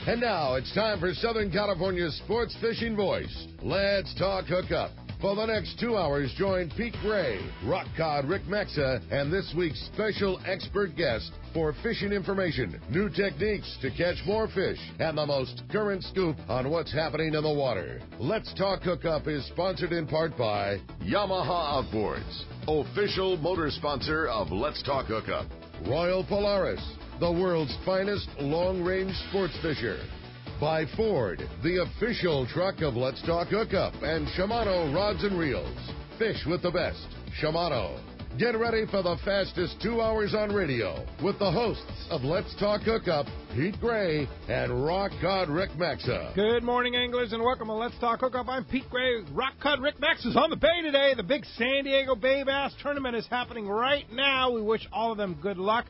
And now it's time for Southern California's sports fishing voice. Let's talk hookup. For the next 2 hours, join Pete Gray, rock cod Rick Maxa, and this week's special expert guest for fishing information, new techniques to catch more fish, and the most current scoop on what's happening in the water. Let's Talk Hookup is sponsored in part by Yamaha Outboards, official motor sponsor of Let's Talk Hookup. Royal Polaris, the world's finest long-range sports fisher. By Ford, the official truck of Let's Talk Hookup, and Shimano Rods and Reels. Fish with the best. Shimano. Get ready for the fastest 2 hours on radio with the hosts of Let's Talk Hookup, Pete Gray and Rock Cod Rick Maxa. Good morning, anglers, and welcome to Let's Talk Hookup. I'm Pete Gray. Rock Cod Rick Maxa is on the bay today. The big San Diego Bay Bass Tournament is happening right now. We wish all of them good luck.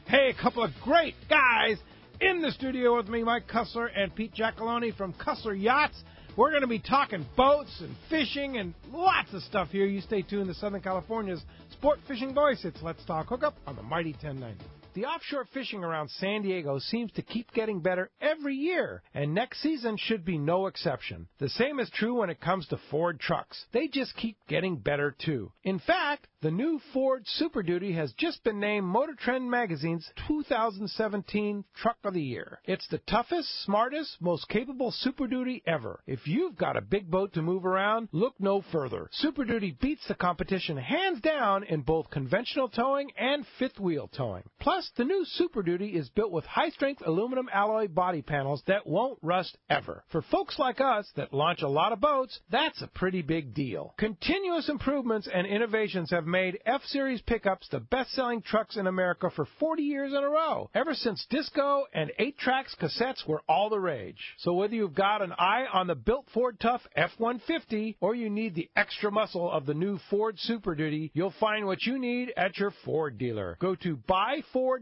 Hey, a couple of great guys in the studio with me, Mike Kusler and Pete Giacalone from Kusler Yachts. We're going to be talking boats and fishing and lots of stuff here. You stay tuned to Southern California's sport fishing voice. It's Let's Talk Hookup on the mighty 1090. The offshore fishing around San Diego seems to keep getting better every year, and next season should be no exception. The same is true when it comes to Ford trucks. They just keep getting better, too. In fact, the new Ford Super Duty has just been named Motor Trend Magazine's 2017 Truck of the Year. It's the toughest, smartest, most capable Super Duty ever. If you've got a big boat to move around, look no further. Super Duty beats the competition hands down in both conventional towing and fifth wheel towing. Plus, the new Super Duty is built with high-strength aluminum alloy body panels that won't rust ever. For folks like us that launch a lot of boats, that's a pretty big deal. Continuous improvements and innovations have made F-Series pickups the best-selling trucks in America for 40 years in a row, ever since disco and 8-tracks cassettes were all the rage. So whether you've got an eye on the built Ford Tough F-150 or you need the extra muscle of the new Ford Super Duty, you'll find what you need at your Ford dealer. Go to buyfordnow.com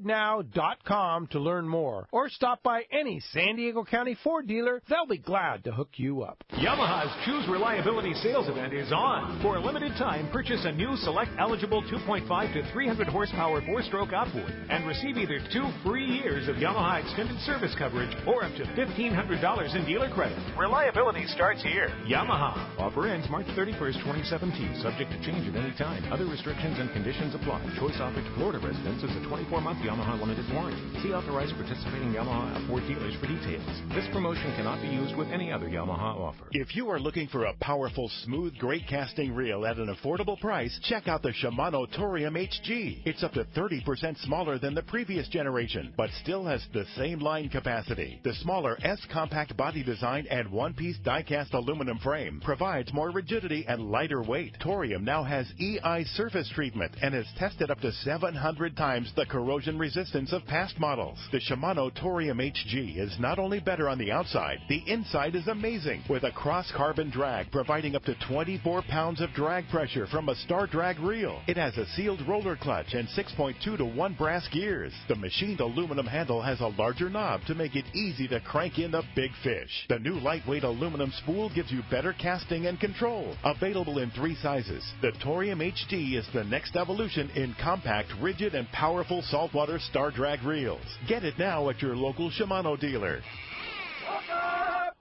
to learn more, or stop by any San Diego County Ford dealer. They'll be glad to hook you up. Yamaha's Choose Reliability sales event is on. For a limited time, purchase a new select eligible 2.5 to 300 horsepower 4-stroke outboard and receive either 2 free years of Yamaha extended service coverage or up to $1,500 in dealer credit. Reliability starts here. Yamaha. Offer ends March 31st, 2017. Subject to change at any time. Other restrictions and conditions apply. Choice offered to Florida residents is a 24-month Yamaha limited warranty. See authorized participating Yamaha Ford dealers for details. This promotion cannot be used with any other Yamaha offer. If you are looking for a powerful, smooth, great casting reel at an affordable price, check out the Shimano Torium HG. It's up to 30% smaller than the previous generation, but still has the same line capacity. The smaller S-compact body design and one-piece die-cast aluminum frame provides more rigidity and lighter weight. Torium now has EI surface treatment and is tested up to 700 times the corrosion resistance of past models. The Shimano Torium HG is not only better on the outside, the inside is amazing, with a cross-carbon drag providing up to 24 pounds of drag pressure from a Star Drag reel. It has a sealed roller clutch and 6.2 to 1 brass gears. The machined aluminum handle has a larger knob to make it easy to crank in the big fish. The new lightweight aluminum spool gives you better casting and control. Available in 3 sizes, the Torium HG is the next evolution in compact, rigid, and powerful saltwater Star Drag reels. Get it now at your local Shimano dealer.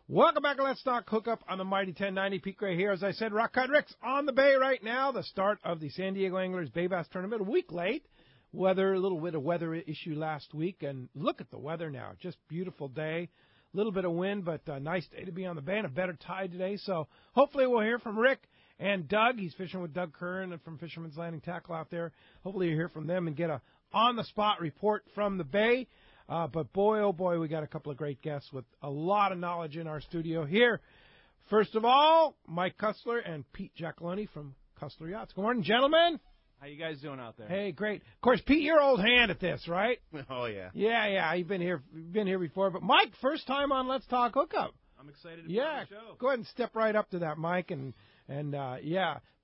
Welcome back to Let's Talk Hookup on the mighty 1090. Pete Gray here. As I said, Rock Cod Rick's on the bay right now. The start of the San Diego Anglers Bay Bass Tournament, a week late. A little bit of weather issue last week, and look at the weather now. Just beautiful day. A little bit of wind, but a nice day to be on the bay and a better tide today. So hopefully we'll hear from Rick and Doug. He's fishing with Doug Curran and from Fisherman's Landing Tackle out there. Hopefully you'll hear from them and get a on-the-spot report from the bay. But boy, oh boy, we got a couple of great guests with a lot of knowledge in our studio here. First of all, Mike Kusler and Pete Giacalone from Kusler Yachts. Good morning, gentlemen. How you guys doing out there? Hey, great. Of course, Pete, you're old hand at this, right? Oh, yeah. Yeah, you've been here before. But Mike, first time on Let's Talk Hookup. I'm excited to be on the show. Go ahead and step right up to that mic and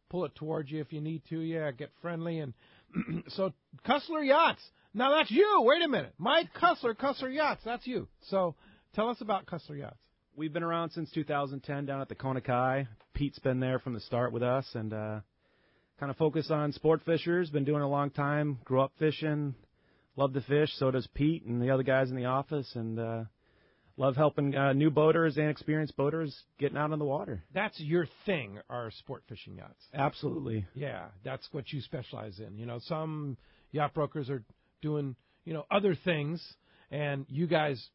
pull it towards you if you need to. Yeah, get friendly. And so, Kusler Yachts. Now, that's you. Wait a minute. Mike Kusler, Kusler Yachts. That's you. So, tell us about Kusler Yachts. We've been around since 2010 down at the Kona Kai. Pete's been there from the start with us and kind of focus on sport fishers. Been doing it a long time. Grew up fishing. Love to fish. So does Pete and the other guys in the office. And love helping new boaters and experienced boaters getting out on the water. That's your thing, are sport fishing yachts. Absolutely. Yeah, that's what you specialize in. Some yacht brokers are doing, other things, and you guys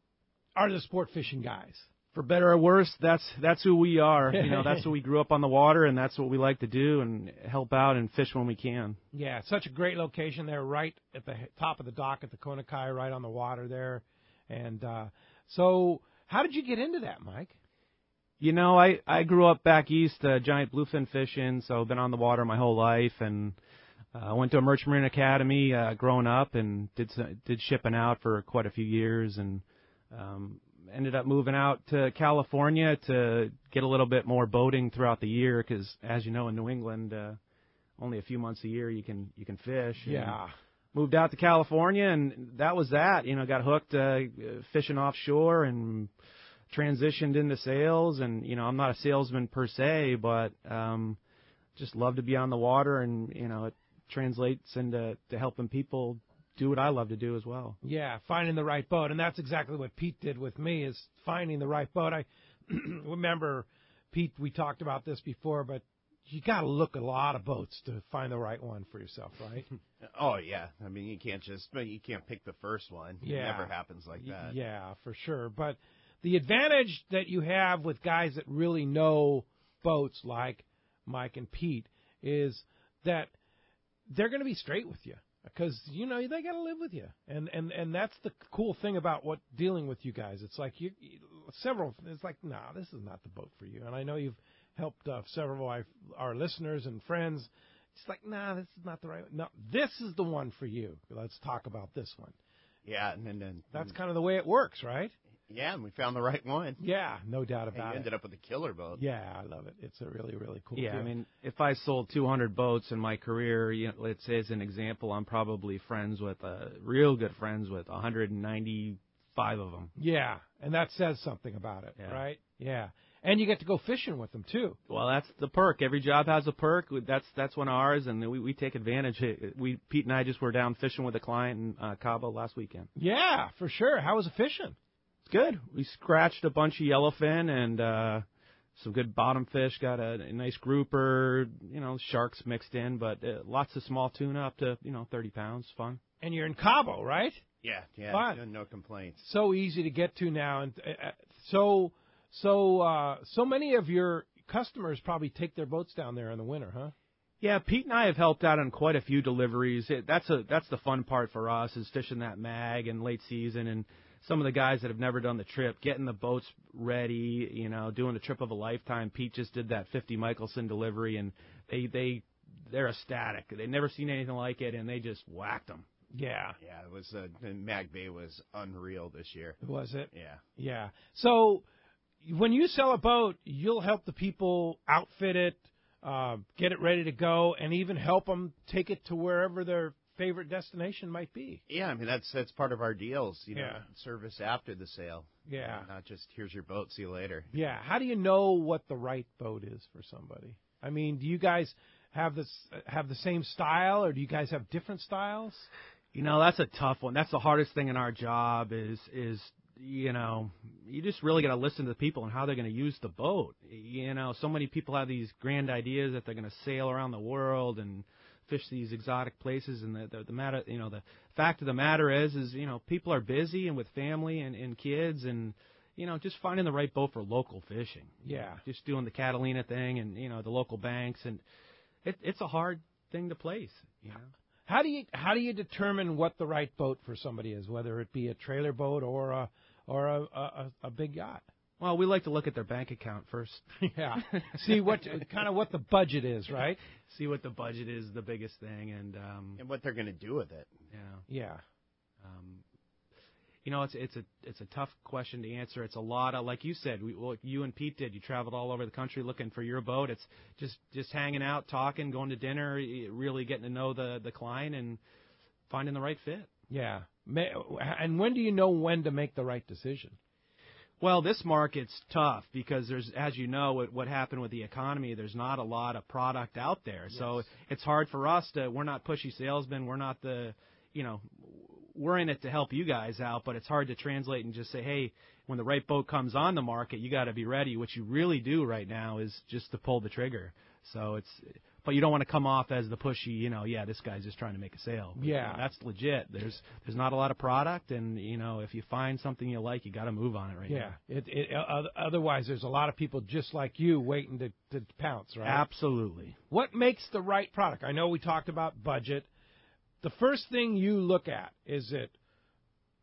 are the sport fishing guys. For better or worse, that's who we are. That's what we grew up on the water, and that's what we like to do and help out and fish when we can. Yeah, it's such a great location there, right at the top of the dock at the Kona Kai, right on the water there. And so how did you get into that, Mike? I grew up back east, giant bluefin fishing, so I've been on the water my whole life, and I went to a Merchant Marine Academy growing up and did shipping out for quite a few years, and ended up moving out to California to get a little bit more boating throughout the year because, as you know, in New England, only a few months a year you can fish. Yeah. Moved out to California, and that was that. Got hooked fishing offshore and transitioned into sales. And, I'm not a salesman per se, but just love to be on the water, and, it translates into helping people do what I love to do as well. Yeah, finding the right boat. And that's exactly what Pete did with me, is finding the right boat. I remember, Pete, we talked about this before, but you got to look at a lot of boats to find the right one for yourself, right? Oh, yeah. I mean, you can't pick the first one. Yeah. It never happens like that. Yeah, for sure. But the advantage that you have with guys that really know boats like Mike and Pete is that they're going to be straight with you. Because, they got to live with you. And that's the cool thing about dealing with you guys. It's like it's like, nah, this is not the boat for you. And I know you've helped several of our listeners and friends. It's like, nah, this is not the right one. No, this is the one for you. Let's talk about this one. Yeah. And that's kind of the way it works, right? Yeah, and we found the right one. Yeah, no doubt about it. Ended up with a killer boat. Yeah, I love it. It's a really, really cool deal. I mean, if I sold 200 boats in my career, let's say as an example, I'm probably real good friends with 195 of them. Yeah, and that says something about it, right? Yeah. And you get to go fishing with them, too. Well, that's the perk. Every job has a perk. That's one of ours, and we take advantage. Pete and I just were down fishing with a client in Cabo last weekend. Yeah, for sure. How was the fishing? It's good. We scratched a bunch of yellowfin and some good bottom fish. Got a nice grouper, sharks mixed in, but lots of small tuna up to, 30 pounds. Fun. And you're in Cabo, right? Yeah. Fun. No complaints. So easy to get to now. And so many of your customers probably take their boats down there in the winter, huh? Yeah, Pete and I have helped out on quite a few deliveries. That's the fun part for us, is fishing that mag in late season, and some of the guys that have never done the trip, getting the boats ready, doing the trip of a lifetime. Pete just did that 50 Michelson delivery, and they're ecstatic. They've never seen anything like it, and they just whacked them. Yeah. Yeah, it was Mag Bay was unreal this year. Was it? Yeah. Yeah. So when you sell a boat, you'll help the people outfit it, get it ready to go, and even help them take it to wherever their favorite destination might be. Yeah, I mean, that's part of our deals, Yeah. Service after the sale. Yeah. Not just, here's your boat, see you later. Yeah. How do you know what the right boat is for somebody? I mean, do you guys have the same style, or do you guys have different styles? That's a tough one. That's the hardest thing in our job is you just really got to listen to the people and how they're going to use the boat. So many people have these grand ideas that they're going to sail around the world and fish these exotic places, and the fact of the matter is people are busy and with family and kids, and just finding the right boat for local fishing. Yeah, just doing the Catalina thing and the local banks, and it's a hard thing to place. How do you determine what the right boat for somebody is, whether it be a trailer boat or a big yacht? Well, we like to look at their bank account first. Yeah. See what the budget is, right? See what the budget is, the biggest thing, and what they're going to do with it. Yeah. It's a tough question to answer. It's a lot of, like you said, you and Pete did. You traveled all over the country looking for your boat. It's just hanging out, talking, going to dinner, really getting to know the client and finding the right fit. Yeah. And when do you know when to make the right decision? Well, this market's tough because there's, as you know, what happened with the economy, there's not a lot of product out there. Yes. So it's hard for us we're not pushy salesmen. We're not we're in it to help you guys out, but it's hard to translate and just say, hey, when the right boat comes on the market, you got to be ready. What you really do right now is just to pull the trigger. So but you don't want to come off as the pushy, this guy's just trying to make a sale. Yeah. That's legit. There's not a lot of product, and, if you find something you like, you got to move on it right now. Yeah. Otherwise, there's a lot of people just like you waiting to pounce, right? Absolutely. What makes the right product? I know we talked about budget. The first thing you look at, is it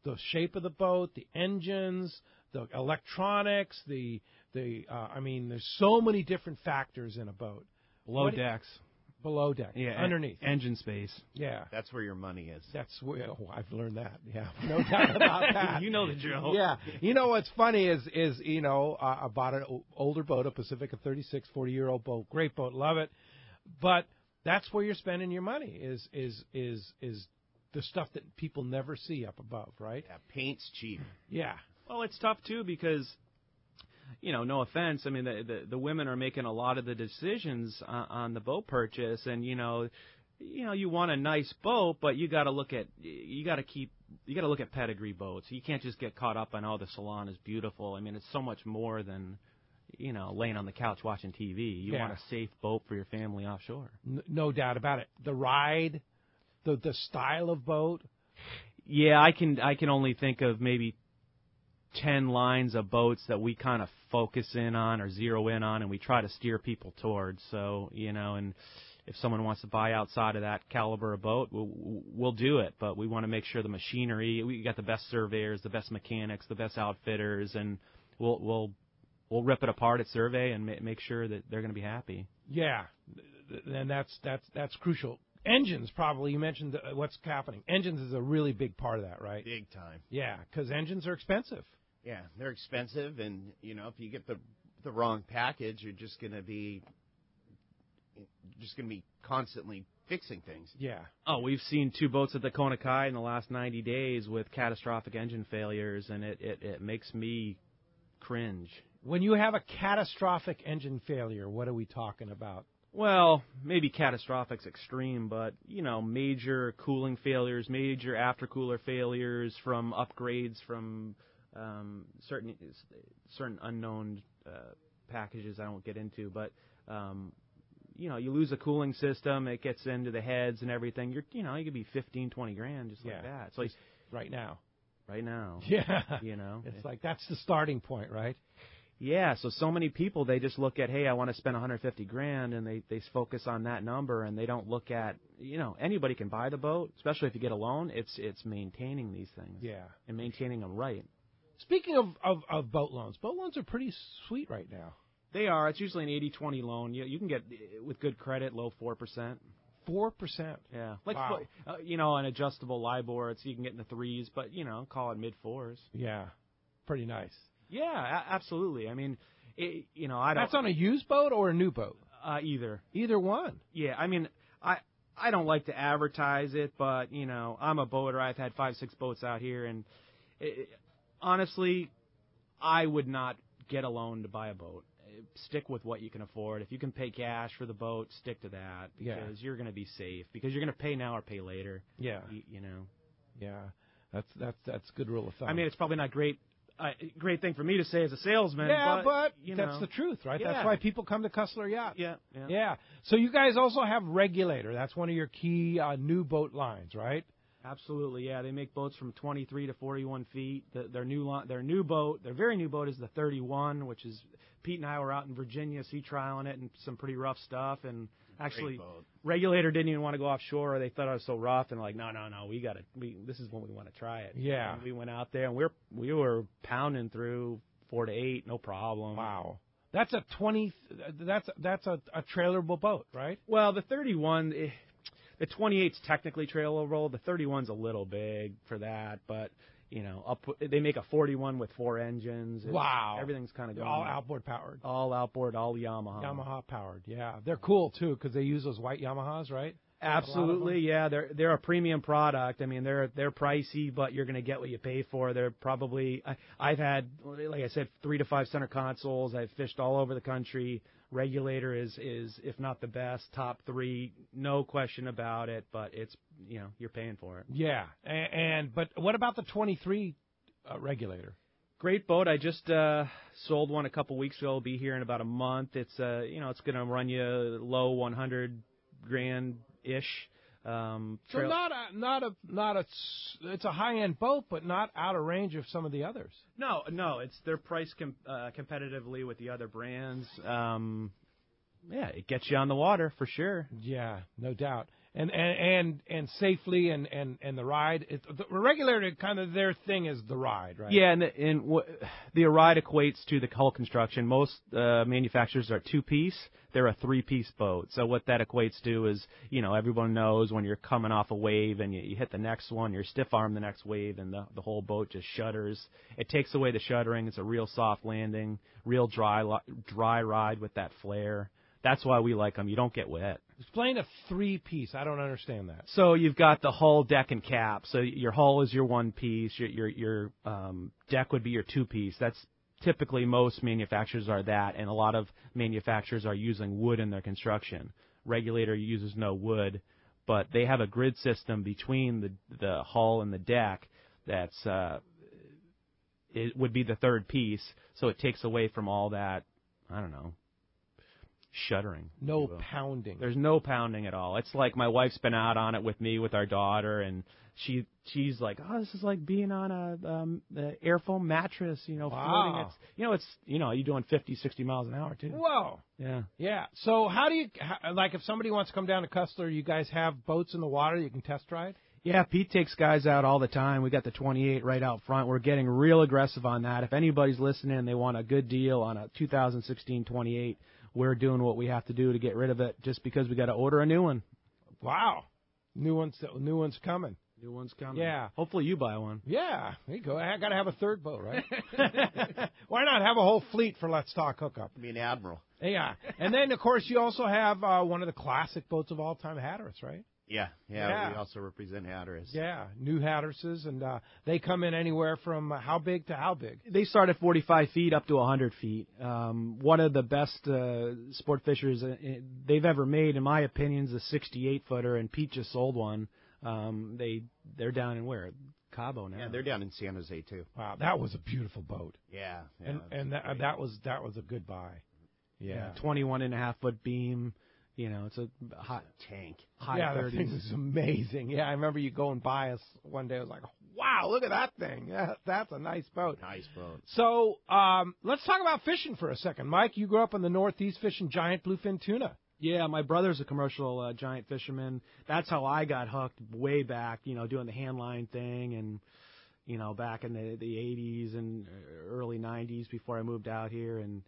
the shape of the boat, the engines, the electronics, there's so many different factors in a boat. Below decks. Below deck. Yeah. Underneath. Engine space. Yeah. That's where your money is. That's where I've learned that. Yeah. No doubt about that. You know the drill. Yeah. What's funny is I bought an older boat, a Pacifica 36, 40-year-old boat. Great boat. Love it. But that's where you're spending your money is the stuff that people never see up above, right? Yeah, paint's cheap. Yeah. Well, it's tough, too, because, no offense, I mean, the women are making a lot of the decisions on the boat purchase, and, you want a nice boat, but you got to look at pedigree boats. You can't just get caught up on, the salon is beautiful. I mean, it's so much more than, laying on the couch watching TV. You want a safe boat for your family offshore. No doubt about it. The ride, the style of boat. Yeah, I can only think of maybe 10 lines of boats that we kind of focus in on or zero in on, and we try to steer people towards. So, and if someone wants to buy outside of that caliber of boat, we'll do it. But we want to make sure the machinery, we got the best surveyors, the best mechanics, the best outfitters, and we'll rip it apart at survey and make sure that they're going to be happy. Yeah, and that's crucial. Engines, probably, you mentioned what's happening. Engines is a really big part of that, right? Big time. Yeah, because engines are expensive. Yeah, they're expensive, and, if you get the wrong package, you're just going to be constantly fixing things. Yeah. Oh, we've seen 2 boats at the Kona Kai in the last 90 days with catastrophic engine failures, and it makes me cringe. When you have a catastrophic engine failure, what are we talking about? Well, maybe catastrophic's extreme, but, major cooling failures, major aftercooler failures from upgrades from certain unknown packages I won't get into, but, you lose a cooling system, it gets into the heads and everything. You could be $15-$20 just like that. It's like right now. Yeah. It's like that's the starting point, right? Yeah, so many people, they just look at, hey, I want to spend $150,000, and they focus on that number, and they don't look at, anybody can buy the boat, especially if you get a loan. It's maintaining these things. Yeah. And maintaining them right. Speaking of boat loans are pretty sweet right now. They are. It's usually an 80-20 loan. You can get, with good credit, low 4%. 4%? Yeah. Wow. An adjustable LIBOR, so you can get in the 3s, but, call it mid-4s. Yeah. Pretty nice. Yeah, absolutely. I mean, I don't... That's on a used boat or a new boat? Either. Either one? Yeah, I mean, I don't like to advertise it, but, I'm a boater. I've had 5-6 boats out here, and honestly, I would not get a loan to buy a boat. Stick with what you can afford. If you can pay cash for the boat, stick to that, because you're going to be safe, because you're going to pay now or pay later. Yeah. Yeah, that's a good rule of thumb. I mean, it's probably not great thing for me to say as a salesman. Yeah, but that's the truth, right? Yeah. That's why people come to Kusler Yachts. Yeah. So you guys also have Regulator. That's one of your key new boat lines, right? Absolutely, yeah. They make boats from 23 to 41 feet. Their new boat, their very new boat is the 31, which is Pete and I were out in Virginia sea trialing it and some pretty rough stuff. And actually, Regulator didn't even want to go offshore. They thought I was so rough, and like, no, this is when we want to try it. Yeah. And we went out there, and we were pounding through 4 to 8, no problem. Wow. That's a a trailerable boat, right? Well, the 31. The 28's technically trailerable. The 31's a little big for that, but they make a 41 with 4 engines. Wow, everything's kind of going all outboard powered. All outboard, all Yamaha. Yamaha powered. Yeah, they're cool too because they use those white Yamahas, right? Absolutely, yeah. They're a premium product. I mean, they're pricey, but you're going to get what you pay for. They're probably I've had, like I said, 3 to 5 center consoles. I've fished all over the country. Regulator is if not the best, top 3, no question about it. But it's you're paying for it. Yeah, but what about the 23 Regulator? Great boat. I just sold one a couple weeks ago. It'll be here in about a month. It's it's going to run you low $100,000 ish. So it's a high-end boat, but not out of range of some of the others. No, they're priced competitively with the other brands. It gets you on the water for sure. Yeah, no doubt. And safely and the ride. The Regulator, kind of their thing is the ride, right? Yeah, and the ride equates to the hull construction. Most manufacturers are 2-piece. They're a 3-piece boat. So what that equates to is, everyone knows when you're coming off a wave and you hit the next one, you're stiff arm the next wave, and the whole boat just shudders. It takes away the shuddering. It's a real soft landing, real dry ride with that flare. That's why we like them. You don't get wet. Explain a 3-piece. I don't understand that. So you've got the hull, deck, and cap. So your hull is your 1-piece. Your deck would be your 2-piece. That's typically most manufacturers are that, and a lot of manufacturers are using wood in their construction. Regulator uses no wood, but they have a grid system between the hull and the deck that's it would be the 3rd piece. So it takes away from all that, shuddering. No pounding. There's no pounding at all. It's like my wife's been out on it with me with our daughter, and she's like, oh, this is like being on a airfoam mattress, Wow. floating. It's you're doing 50, 60 miles an hour too. Whoa. Yeah. So how do you if somebody wants to come down to Kusler, you guys have boats in the water you can test ride? Yeah, Pete takes guys out all the time. We got the 28 right out front. We're getting real aggressive on that. If anybody's listening and they want a good deal on a 2016 28, we're doing what we have to do to get rid of it just because we got to order a new one. Wow. New one's coming. New one's coming. Yeah. Hopefully you buy one. Yeah. There you go. I got to have a 3rd boat, right? Why not have a whole fleet for Let's Talk Hookup? Be an admiral. Yeah. And then, of course, you also have one of the classic boats of all time, Hatteras, right? Yeah. We also represent Hatteras. Yeah, new Hatteras's, and they come in anywhere from how big to how big? They start at 45 feet up to 100 feet. One of the best sport fishers they've ever made, in my opinion, is a 68-footer, and Pete just sold one. They're down in where? Cabo now. Yeah, they're down in San Jose too. Wow, that was a beautiful boat. Yeah. And that was a good buy. Yeah. 21.5-foot beam. It's a hot tank. High yeah, 30s. that thing is amazing. Yeah, I remember you going by us one day. I was like, wow, look at that thing. Yeah, that's a nice boat. Nice boat. So let's talk about fishing for a second. Mike, you grew up in the Northeast fishing giant bluefin tuna. Yeah, my brother's a commercial giant fisherman. That's how I got hooked way back, doing the hand line thing and, back in the 80s and early 90s before I moved out here. And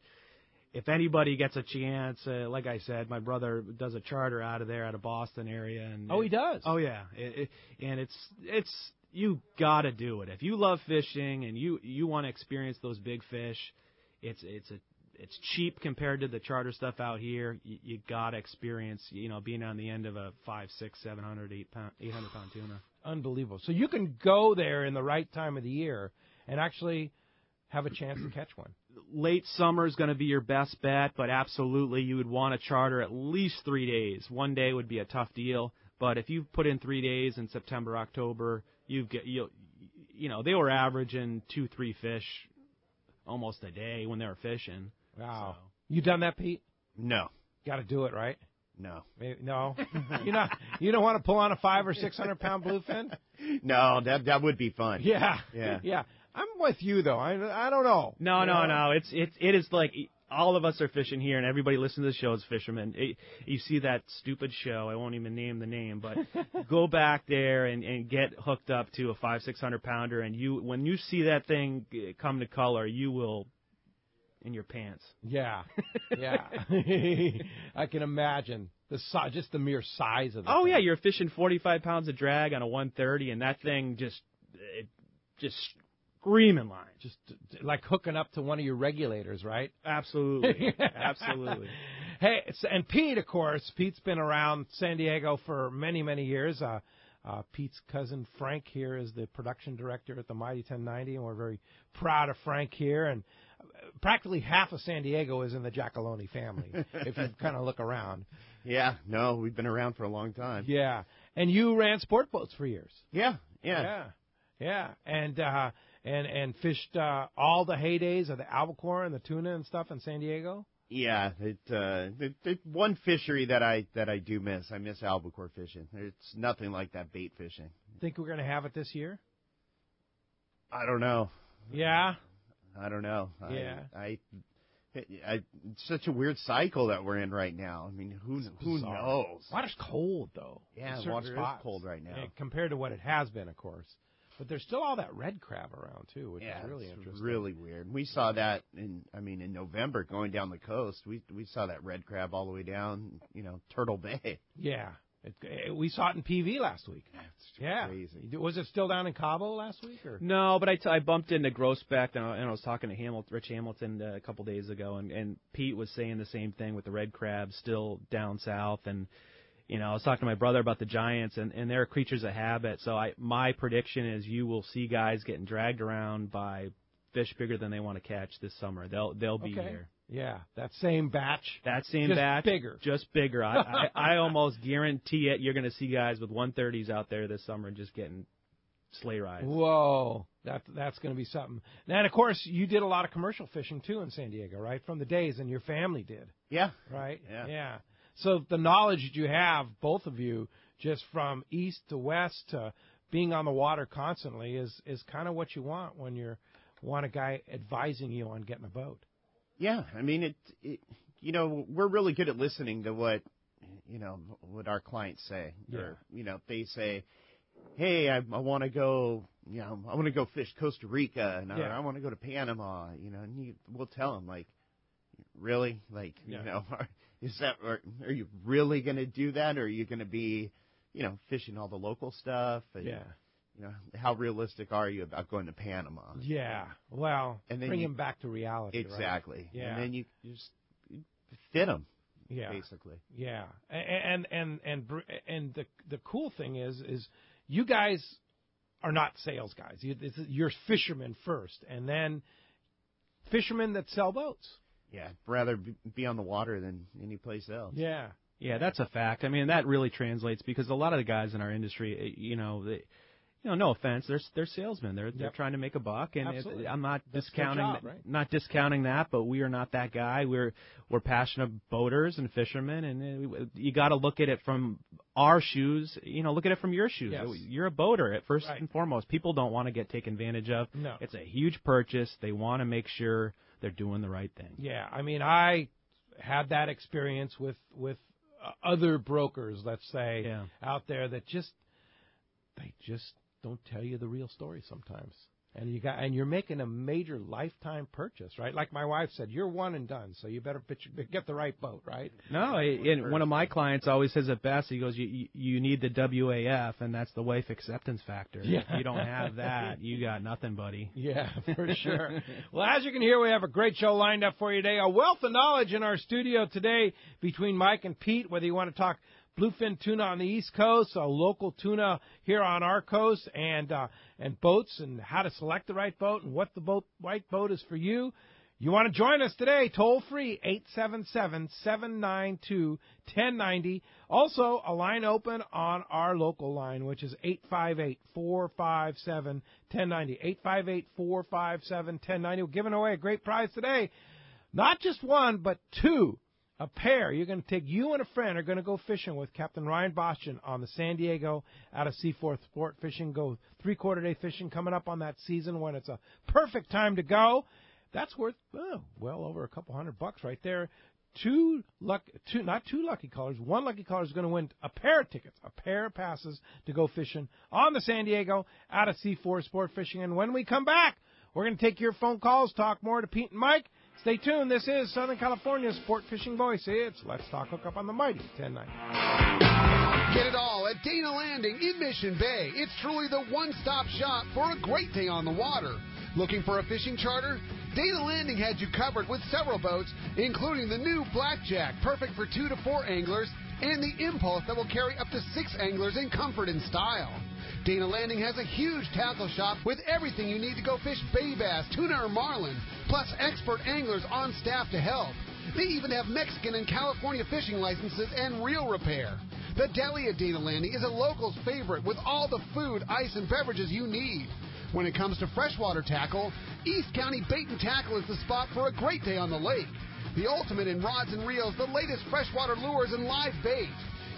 if anybody gets a chance, like I said, my brother does a charter out of Boston area. And he does? Oh, yeah. And it's you got to do it. If you love fishing and you want to experience those big fish, it's cheap compared to the charter stuff out here. You got to experience, being on the end of a 500, 600, 700, 800-pound tuna. Unbelievable. So you can go there in the right time of the year and actually have a chance to catch one. Late summer is going to be your best bet, but absolutely you would want to charter at least 3 days. 1 day would be a tough deal, but if you put in 3 days in September, October, they were averaging 2-3 fish almost a day when they were fishing. Wow. So. You done that, Pete? No. Got to do it, right? No. Maybe, no. You don't want to pull on a 500 or 600-pound bluefin? No, that would be fun. Yeah. Yeah. I'm with you though. I don't know. No. It is like all of us are fishing here, and everybody listening to the show is fishermen. You see that stupid show? I won't even name the name, but go back there and get hooked up to a 500-600 pounder, and when you see that thing come to color, you will. In your pants. Yeah. I can imagine just the mere size of it. Oh, yeah, you're fishing 45 pounds of drag on a 130, and that thing just screaming line. Just like hooking up to one of your regulators, right? Absolutely. Absolutely. Hey, and Pete, of course. Pete's been around San Diego for many, many years. Pete's cousin Frank here is the production director at the Mighty 1090, and we're very proud of Frank here. And practically half of San Diego is in the Giacalone family, if you kind of look around. Yeah, no, we've been around for a long time. Yeah, and you ran sport boats for years. Yeah. And fished all the heydays of the albacore and the tuna and stuff in San Diego. Yeah, the one fishery that I do miss. I miss albacore fishing. It's nothing like that bait fishing. Think we're going to have it this year? I don't know. Yeah. I don't know. Yeah. It's such a weird cycle that we're in right now. I mean, who knows? Water's cold though. Yeah, water is cold right now. Compared to what it has been, of course. But there's still all that red crab around too, which is really interesting. It's really weird. We saw that in November going down the coast. We saw that red crab all the way down, Turtle Bay. Yeah. We saw it in PV last week. That's crazy. Was it still down in Cabo last week? Or? No, but I bumped into Grossbeck, and I was talking to Rich Hamilton a couple days ago, and Pete was saying the same thing with the red crabs still down south. And, I was talking to my brother about the giants, and they're creatures of habit. So my prediction is you will see guys getting dragged around by fish bigger than they want to catch this summer. They'll be here. Yeah, that same batch. That same just batch. Bigger. Just bigger. I almost guarantee it. You're going to see guys with 130s out there this summer just getting sleigh rides. Whoa. That's going to be something. And, of course, you did a lot of commercial fishing, too, in San Diego, right? From the days, and your family did. Yeah. Right? Yeah. So the knowledge that you have, both of you, just from east to west to being on the water constantly is kind of what you want when you want a guy advising you on getting a boat. Yeah, I mean, we're really good at listening to what our clients say. Yeah. Or, they say, hey, I want to go, I want to go fish Costa Rica, and I want to go to Panama, and we'll tell them, like, really? Like, is that, are you really going to do that, or are you going to be, fishing all the local stuff? And, how realistic are you about going to Panama? Yeah, well, and then bring him back to reality. Exactly. Right? Yeah. And then you just fit them. Yeah. Basically. Yeah. And the cool thing is you guys are not sales guys. You're fishermen first, and then fishermen that sell boats. Yeah, rather be on the water than any place else. Yeah. Yeah, that's a fact. I mean, that really translates because a lot of the guys in our industry, no offense, they're salesmen. They're trying to make a buck, and I'm not not discounting that, but we are not that guy. We're passionate boaters and fishermen, and you got to look at it from our shoes. Look at it from your shoes. Yes. You're a boater at first and foremost. People don't want to get taken advantage of. No. It's a huge purchase. They want to make sure they're doing the right thing. Yeah, I mean, I had that experience with other brokers, let's say, out there that they just don't tell you the real story sometimes. And you're making a major lifetime purchase, right? Like my wife said, you're one and done, so you better get the right boat, right? No, and one of my clients always says it best. He goes, you need the WAF, and that's the wife acceptance factor. Yeah. If you don't have that, you got nothing, buddy. Yeah, for sure. Well, as you can hear, we have a great show lined up for you today. A wealth of knowledge in our studio today between Mike and Pete, whether you want to talk bluefin tuna on the East Coast, a local tuna here on our coast, and boats and how to select the right boat and what the right boat is for you. You want to join us today, toll free, 877-792-1090. Also, a line open on our local line, which is 858-457-1090. 858-457-1090. We're giving away a great prize today. Not just one, but two. A pair. You're going to take you and a friend are going to go fishing with Captain Ryan Bostian on the San Diego out of Seaforth Sport Fishing. Go 3/4 day fishing coming up on that season when it's a perfect time to go. That's worth well over a couple $100 right there. Not two lucky callers. One lucky caller is going to win a pair of tickets, a pair of passes to go fishing on the San Diego out of Seaforth Sport Fishing. And when we come back, we're going to take your phone calls, talk more to Pete and Mike. Stay tuned. This is Southern California's sport fishing voice. It's Let's Talk Hookup on the Mighty 1090. Get it all at Dana Landing in Mission Bay. It's truly the one-stop shop for a great day on the water. Looking for a fishing charter? Dana Landing had you covered with several boats, including the new Blackjack, perfect for 2 to 4 anglers, and the Impulse that will carry up to 6 anglers in comfort and style. Dana Landing has a huge tackle shop with everything you need to go fish bay bass, tuna, or marlin, plus expert anglers on staff to help. They even have Mexican and California fishing licenses and reel repair. The deli at Dana Landing is a local's favorite with all the food, ice, and beverages you need. When it comes to freshwater tackle, East County Bait and Tackle is the spot for a great day on the lake. The ultimate in rods and reels, the latest freshwater lures, and live bait.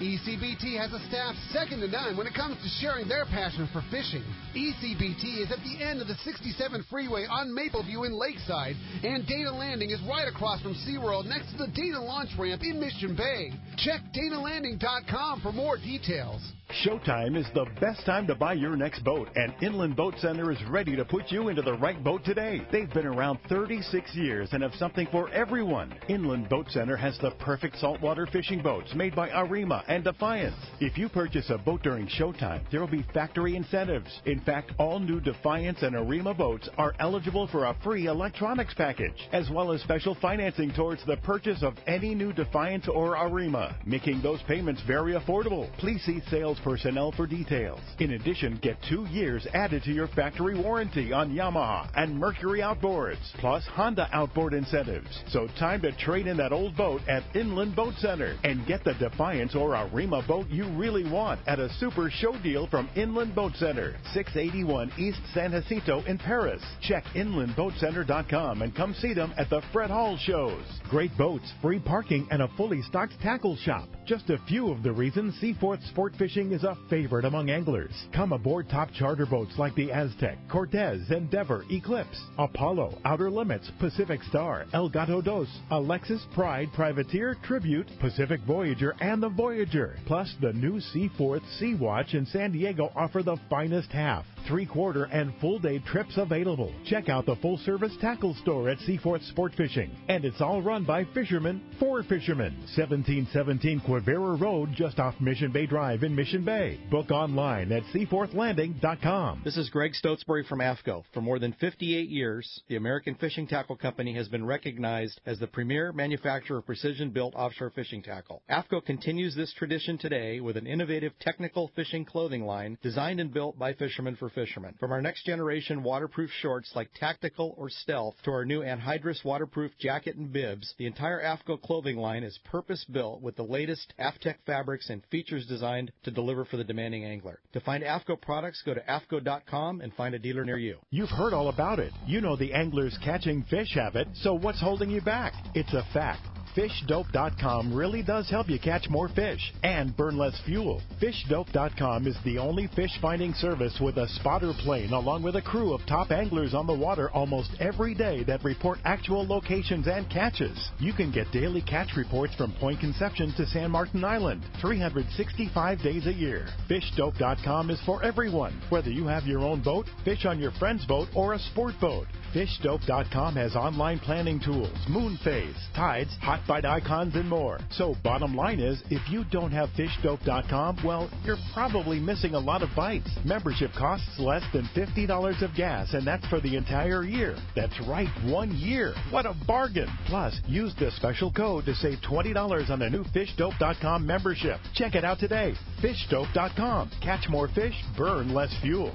ECBT has a staff second to none when it comes to sharing their passion for fishing. ECBT is at the end of the 67 freeway on Mapleview in Lakeside, and Dana Landing is right across from SeaWorld next to the Dana Launch Ramp in Mission Bay. Check DanaLanding.com for more details. Showtime is the best time to buy your next boat, and Inland Boat Center is ready to put you into the right boat today. They've been around 36 years and have something for everyone. Inland Boat Center has the perfect saltwater fishing boats made by Arima and Defiance. If you purchase a boat during Showtime, there will be factory incentives. In fact, all new Defiance and Arima boats are eligible for a free electronics package, as well as special financing towards the purchase of any new Defiance or Arima, making those payments very affordable. Please see sales personnel for details. In addition, get 2 years added to your factory warranty on Yamaha and Mercury outboards, plus Honda outboard incentives. So time to trade in that old boat at Inland Boat Center and get the Defiance or Arima boat you really want at a super show deal from Inland Boat Center, 681 East San Jacinto in Paris. Check inlandboatcenter.com and come see them at the Fred Hall shows. Great boats, free parking, and a fully stocked tackle shop. Just a few of the reasons Seaforth Sport Fishing is a favorite among anglers. Come aboard top charter boats like the Aztec, Cortez, Endeavor, Eclipse, Apollo, Outer Limits, Pacific Star, El Gato Dos, Alexis, Pride, Privateer, Tribute, Pacific Voyager, and the Voyager. Plus, the new Seaforth Sea Watch in San Diego offer the finest half, 3/4, and full-day trips available. Check out the full-service tackle store at Seaforth Sport Fishing. And it's all run by fishermen for fishermen. 1717 Quivira Road, just off Mission Bay Drive in Mission Bay. Book online at seaforthlanding.com. This is Greg Stotesbury from AFCO. For more than 58 years, the American Fishing Tackle Company has been recognized as the premier manufacturer of precision-built offshore fishing tackle. AFCO continues this tradition today with an innovative technical fishing clothing line designed and built by fishermen for fishermen. From our next generation waterproof shorts like Tactical or Stealth to our new anhydrous waterproof jacket and bibs, the entire AFCO clothing line is purpose-built with the latest AFTEC fabrics and features designed to deliver for the demanding angler. To find AFCO products, go to AFCO.com and find a dealer near you. You've heard all about it. You know the angler's catching fish habit, so what's holding you back? It's a fact. FishDope.com really does help you catch more fish and burn less fuel. FishDope.com is the only fish finding service with a spotter plane along with a crew of top anglers on the water almost every day that report actual locations and catches. You can get daily catch reports from Point Conception to San Martin Island, 365 days a year. FishDope.com is for everyone, whether you have your own boat, fish on your friend's boat, or a sport boat. FishDope.com has online planning tools, moon phase, tides, hot bite icons, and more. So bottom line is, if you don't have FishDope.com, well, you're probably missing a lot of bites. Membership costs less than $50 of gas, and that's for the entire year. That's right, 1 year. What a bargain. Plus, use the special code to save $20 on a new FishDope.com membership. Check it out today. FishDope.com. Catch more fish, burn less fuel.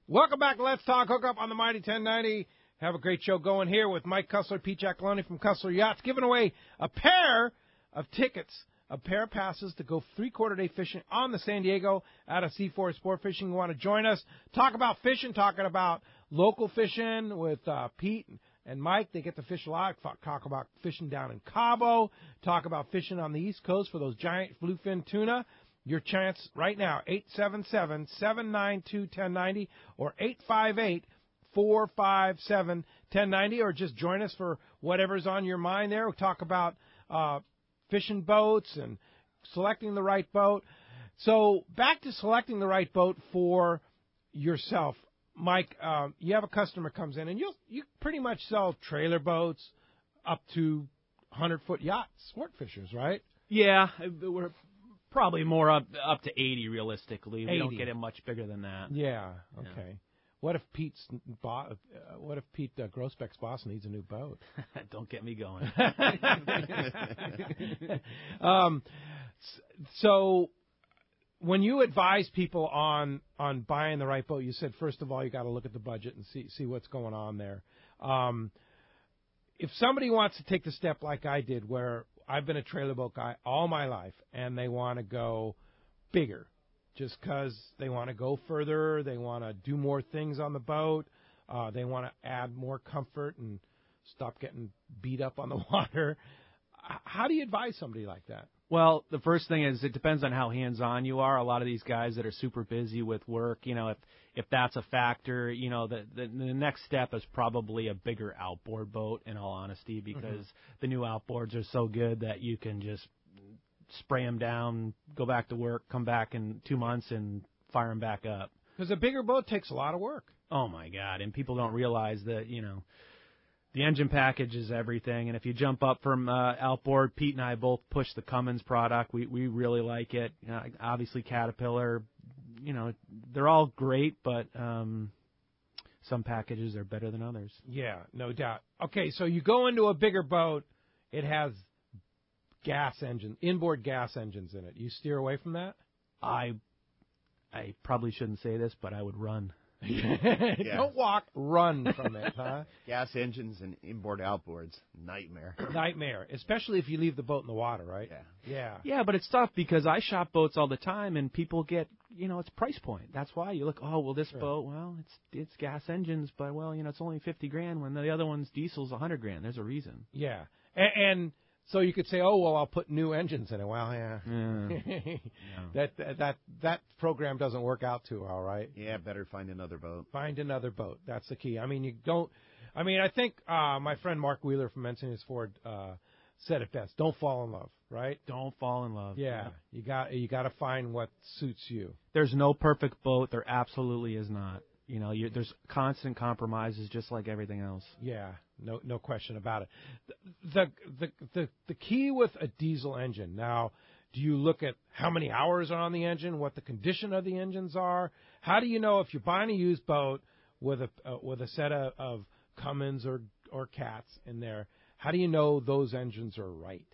Welcome back. Let's Talk Hookup on the Mighty 1090. Have a great show going here with Mike Kusler, Pete Giacalone from Kusler Yachts, giving away a pair of tickets, a pair of passes to go 3/4 day fishing on the San Diego out of Seaforth Sport Fishing. You want to join us, talk about fishing, talking about local fishing with Pete and Mike. They get to fish a lot, talk about fishing down in Cabo, talk about fishing on the East Coast for those giant bluefin tuna. Your chance right now, 877-792-1090 or 858-457-1090, or just join us for whatever's on your mind there. We'll talk about fishing boats and selecting the right boat. So back to selecting the right boat for yourself. Mike, you have a customer comes in, and you pretty much sell trailer boats up to 100-foot yachts, sport fishers, right? Yeah, we're probably more up to 80 realistically. 80. We don't get it much bigger than that. Yeah, okay. Yeah. What if Pete Grossbeck's boss needs a new boat? Don't get me going. So when you advise people on buying the right boat, you said first of all you got to look at the budget and see what's going on there. If somebody wants to take the step like I did, where I've been a trailer boat guy all my life, and they want to go bigger, just because they want to go further, they want to do more things on the boat, they want to add more comfort and stop getting beat up on the water. How do you advise somebody like that? Well, the first thing is it depends on how hands-on you are. A lot of these guys that are super busy with work, if that's a factor, the next step is probably a bigger outboard boat, in all honesty, because the new outboards are so good that you can just spray them down, go back to work, come back in 2 months, and fire them back up. Because a bigger boat takes a lot of work. Oh, my God. And people don't realize that, the engine package is everything. And if you jump up from outboard, Pete and I both push the Cummins product. We really like it. Obviously, Caterpillar, they're all great, but some packages are better than others. Yeah, no doubt. Okay, so you go into a bigger boat. It has inboard gas engines in it. You steer away from that? I probably shouldn't say this, but I would run. Don't walk, run from it, huh? Gas engines and inboard outboards, nightmare. Nightmare, especially if you leave the boat in the water, right? Yeah. Yeah, but it's tough because I shop boats all the time, and people get, it's price point. That's why you look, this boat, well, it's gas engines, but it's only $50,000 when the other one's diesel's $100,000. There's a reason. Yeah, and so you could say, I'll put new engines in it. Well, yeah. That program doesn't work out too well, right? Yeah, better find another boat. Find another boat. That's the key. I think my friend Mark Wheeler from Encinitas Ford said it best. Don't fall in love, right? Don't fall in love. Yeah. You got to find what suits you. There's no perfect boat. There absolutely is not. There's constant compromises, just like everything else. Yeah, no question about it. The key with a diesel engine. Now, do you look at how many hours are on the engine, what the condition of the engines are? How do you know if you're buying a used boat with a set of Cummins or Cats in there? How do you know those engines are right?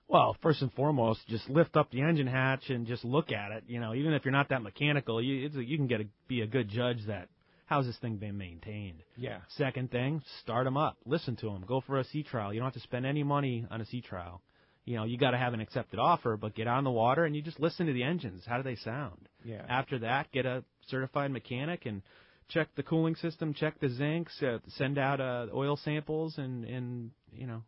Well, first and foremost, just lift up the engine hatch and just look at it. Even if you're not that mechanical, you can be a good judge that how's this thing being maintained. Yeah. Second thing, start them up. Listen to them. Go for a sea trial. You don't have to spend any money on a sea trial. You got to have an accepted offer, but get on the water and you just listen to the engines. How do they sound? Yeah. After that, get a certified mechanic and check the cooling system, check the zincs, send out oil samples, and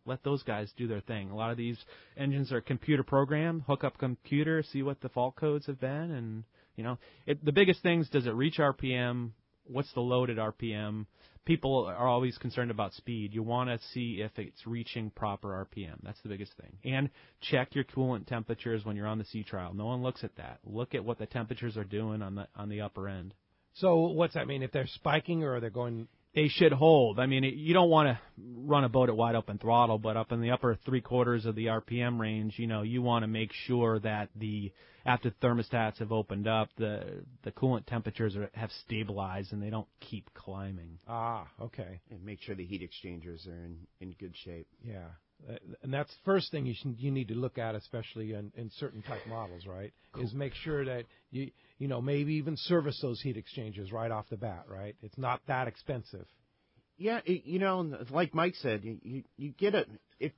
let those guys do their thing. A lot of these engines are computer programmed. Hook up computer, see what the fault codes have been, and the biggest things: does it reach RPM? What's the loaded RPM? People are always concerned about speed. You want to see if it's reaching proper RPM. That's the biggest thing. And check your coolant temperatures when you're on the sea trial. No one looks at that. Look at what the temperatures are doing on the upper end. So what's that mean? If they're spiking or are they going? They should hold. You don't want to run a boat at wide open throttle, but up in the upper 3/4 of the RPM range, you want to make sure that after the thermostats have opened up, the coolant temperatures have stabilized and they don't keep climbing. Ah, okay. And make sure the heat exchangers are in good shape. Yeah. And that's the first thing you need to look at, especially in certain type models, right? Cool. Is make sure that you maybe even service those heat exchangers right off the bat, right? It's not that expensive. Yeah, like Mike said, you get it if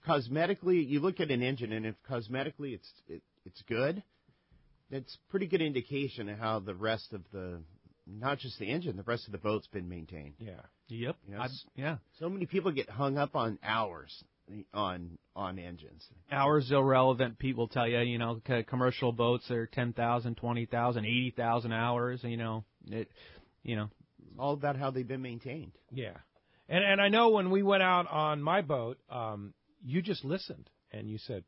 cosmetically you look at an engine and if cosmetically it's good, that's pretty good indication of how the rest of not just the engine, the rest of the boat's been maintained. Yeah. Yep. Yeah. So many people get hung up on hours on engines. Hours irrelevant. Pete will tell you, commercial boats are 10,000, 20,000, 80,000 hours. It's all about how they've been maintained. Yeah, and I know when we went out on my boat, you just listened and you said,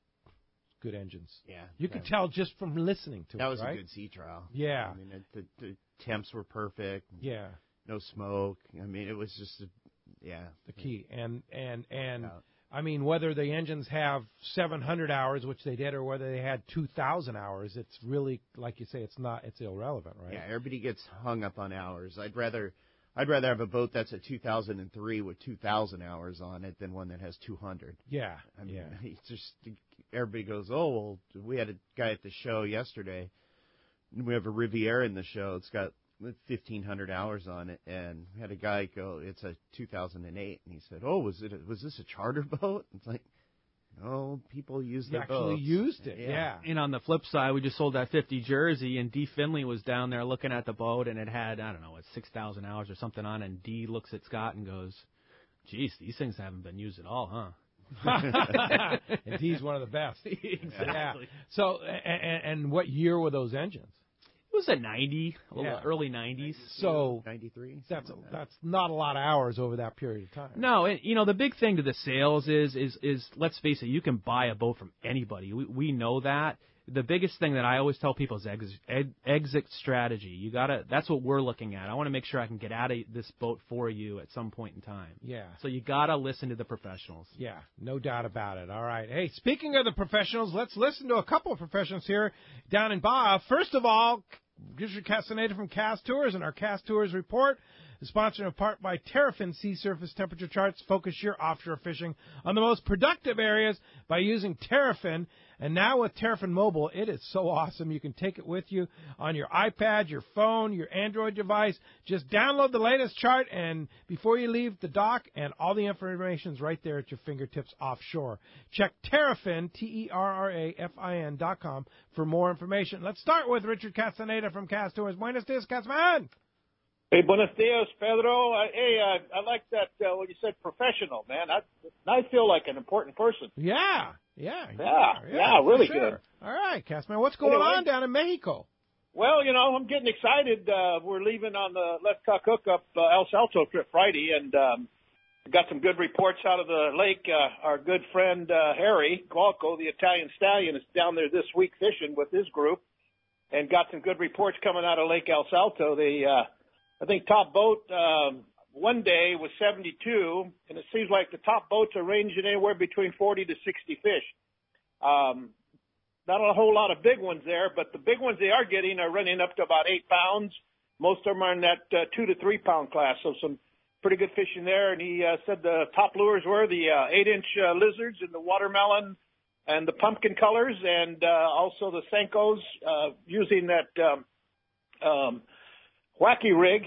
good engines. Yeah, you could tell just from listening to it. That was right? a good sea trial. Yeah, the temps were perfect. Yeah, no smoke. It was just the key. And whether the engines have 700 hours, which they did, or whether they had 2,000 hours, it's really, like you say, it's irrelevant, right? Yeah, everybody gets hung up on hours. I'd rather I'd rather have a boat that's a 2003 with 2,000 hours on it than one that has 200. Yeah, I mean, it's just everybody goes, oh, well, we had a guy at the show yesterday. We have a Riviera in the show. It's got 1,500 hours on it, and we had a guy go, it's a 2008, and he said, oh, was this a charter boat? It's like, no, people used the boat. Actually used it, yeah. And on the flip side, we just sold that 50 Jersey, and Dee Finley was down there looking at the boat, and it had, I don't know, 6,000 hours or something on it, and Dee looks at Scott and goes, geez, these things haven't been used at all, huh? And he's one of the best. Exactly. Yeah. So, and what year were those engines? It was a 90, early 90s. So 93. That's not a lot of hours over that period of time. No, and, the big thing to the sales is let's face it, you can buy a boat from anybody. We know that. The biggest thing that I always tell people is exit strategy. That's what we're looking at. I want to make sure I can get out of this boat for you at some point in time. Yeah. So you got to listen to the professionals. Yeah, no doubt about it. All right. Hey, speaking of the professionals, let's listen to a couple of professionals here down in Baja. First of all, Richard Castaneda from Cast Tours, and our Cast Tours report is sponsored in part by Terrafin Sea Surface Temperature Charts. Focus your offshore fishing on the most productive areas by using Terrafin. And now with Terrafin Mobile, it is so awesome. You can take it with you on your iPad, your phone, your Android device. Just download the latest chart and before you leave the dock, and all the information is right there at your fingertips offshore. Check Terrafin, TERRAFIN.com for more information. Let's start with Richard Castaneda from Cast Tours. Buenos dias, Castman. Hey, buenos dias, Pedro. I like that when you said professional, man. I feel like an important person. Yeah, really sure. Good. All right, Castman, what's going on down in Mexico? Well, I'm getting excited. We're leaving on the Let's Talk Hookup El Salto trip Friday, and got some good reports out of the lake. Our good friend Harry Gualco, the Italian stallion, is down there this week fishing with his group, and got some good reports coming out of Lake El Salto. I think top boat one day was 72, and it seems like the top boats are ranging anywhere between 40 to 60 fish. Not a whole lot of big ones there, but the big ones they are getting are running up to about 8 pounds. Most of them are in that 2 to 3 pound class, so some pretty good fishing there. And he said the top lures were the 8-inch lizards and the watermelon and the pumpkin colors, and also the Senkos using that wacky rig.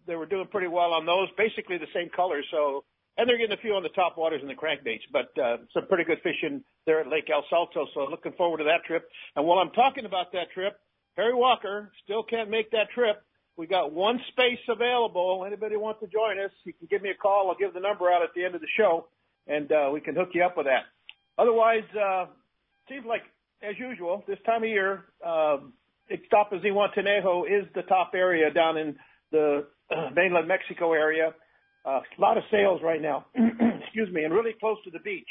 They were doing pretty well on those, basically the same colors. So, and they're getting a few on the top waters and the crankbaits, but some pretty good fishing there at Lake El Salto. So looking forward to that trip. And while I'm talking about that trip, Harry Walker still can't make that trip. We got one space available. Anybody wants to join us, you can give me a call. I'll give the number out at the end of the show, and we can hook you up with that. Otherwise, seems like, as usual, this time of year, Ixtapa-Zihuatanejo is the top area down in the mainland Mexico area. A lot of sales right now, excuse me, and really close to the beach.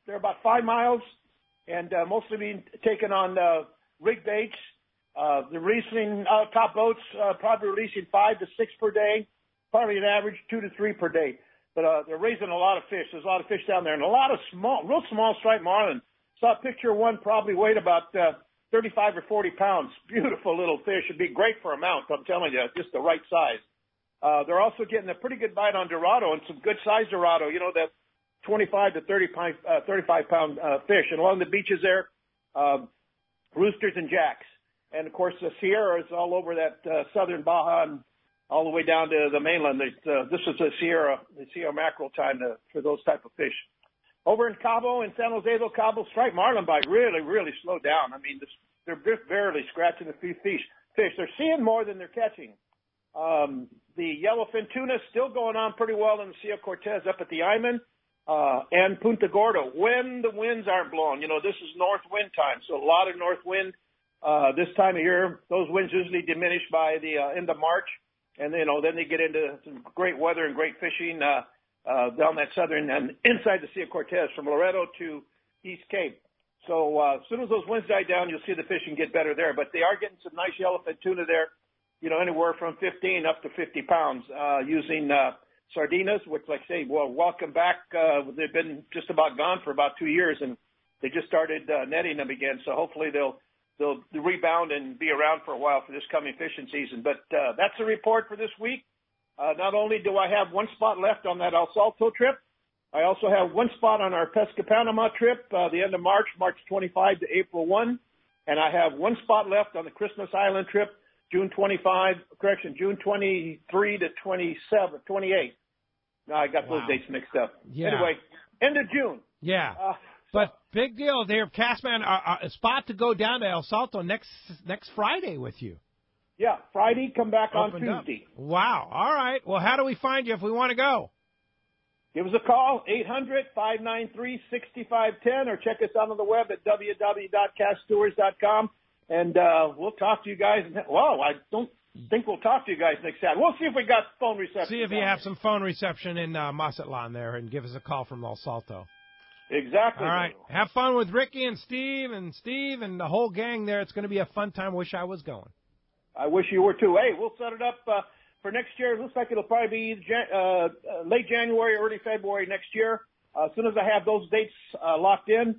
They're about 5 miles, and mostly being taken on rig baits. They're releasing top boats, probably releasing 5 to 6 per day, probably an average 2 to 3 per day. But they're raising a lot of fish. There's a lot of fish down there, and a lot of real small striped marlin. Saw a picture of one probably weighed about 35 or 40 pounds. Beautiful little fish. It'd be great for a mount, I'm telling you, just the right size. They're also getting a pretty good bite on Dorado, and some good size Dorado, that 25 to 35 pound fish. And along the beaches there, roosters and jacks. And, of course, the Sierra is all over that southern Baja and all the way down to the mainland. This is the Sierra mackerel time for those type of fish. Over in Cabo, in San Jose del Cabo, striped marlin bite really, really slowed down. I mean, they're just barely scratching a few fish. They're seeing more than they're catching. The yellowfin tuna still going on pretty well in the Sea of Cortez up at the Iman and Punta Gorda when the winds aren't blowing. This is north wind time, so a lot of north wind this time of year. Those winds usually diminish by the end of March, and then they get into some great weather and great fishing down that southern and inside the Sea of Cortez from Laredo to East Cape. So as soon as those winds die down, you'll see the fishing get better there. But they are getting some nice yellowfin tuna there, anywhere from 15 up to 50 pounds using sardinas, which, like I say, well, welcome back. They've been just about gone for about 2 years, and they just started netting them again. So hopefully they'll rebound and be around for a while for this coming fishing season. But that's the report for this week. Not only do I have one spot left on that El Salto trip, I also have one spot on our Pesca Panama trip, the end of March 25 to April 1. And I have one spot left on the Christmas Island trip, June 23 to 28. No, I got those dates mixed up. Yeah. Anyway, end of June. Yeah. But big deal there, Castman. A spot to go down to El Salto next Friday with you. Yeah, Friday, come back Opened on Tuesday. Up. Wow. All right. Well, how do we find you if we want to go? Give us a call, 800-593-6510, or check us out on the web at www.casttours.com, and we'll talk to you guys. Well, I don't think we'll talk to you guys next Saturday. We'll see if we got phone reception. See if you have some phone reception in Mazatlan there, and give us a call from El Salto. Exactly. All right. Have fun with Ricky and Steve and the whole gang there. It's going to be a fun time. Wish I was going. I wish you were too. Hey, we'll set it up for next year. It looks like it'll probably be late January, early February next year. As soon as I have those dates locked in,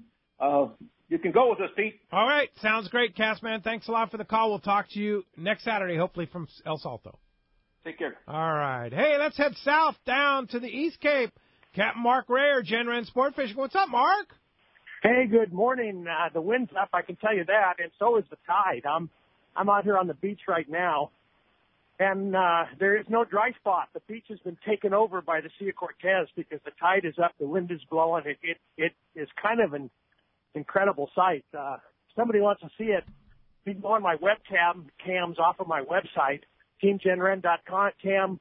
you can go with us, Pete. All right. Sounds great, Castman. Thanks a lot for the call. We'll talk to you next Saturday, hopefully from El Salto. Take care. All right. Hey, let's head south down to the East Cape. Captain Mark Rayer, Gen Ren Sport Fishing. What's up, Mark? Hey, good morning. The wind's up, I can tell you that, and so is the tide. I'm out here on the beach right now, and there is no dry spot. The beach has been taken over by the Sea of Cortez because the tide is up, the wind is blowing. It is kind of an incredible sight. If somebody wants to see it, you can go on my cams off of my website, teamgenren.com,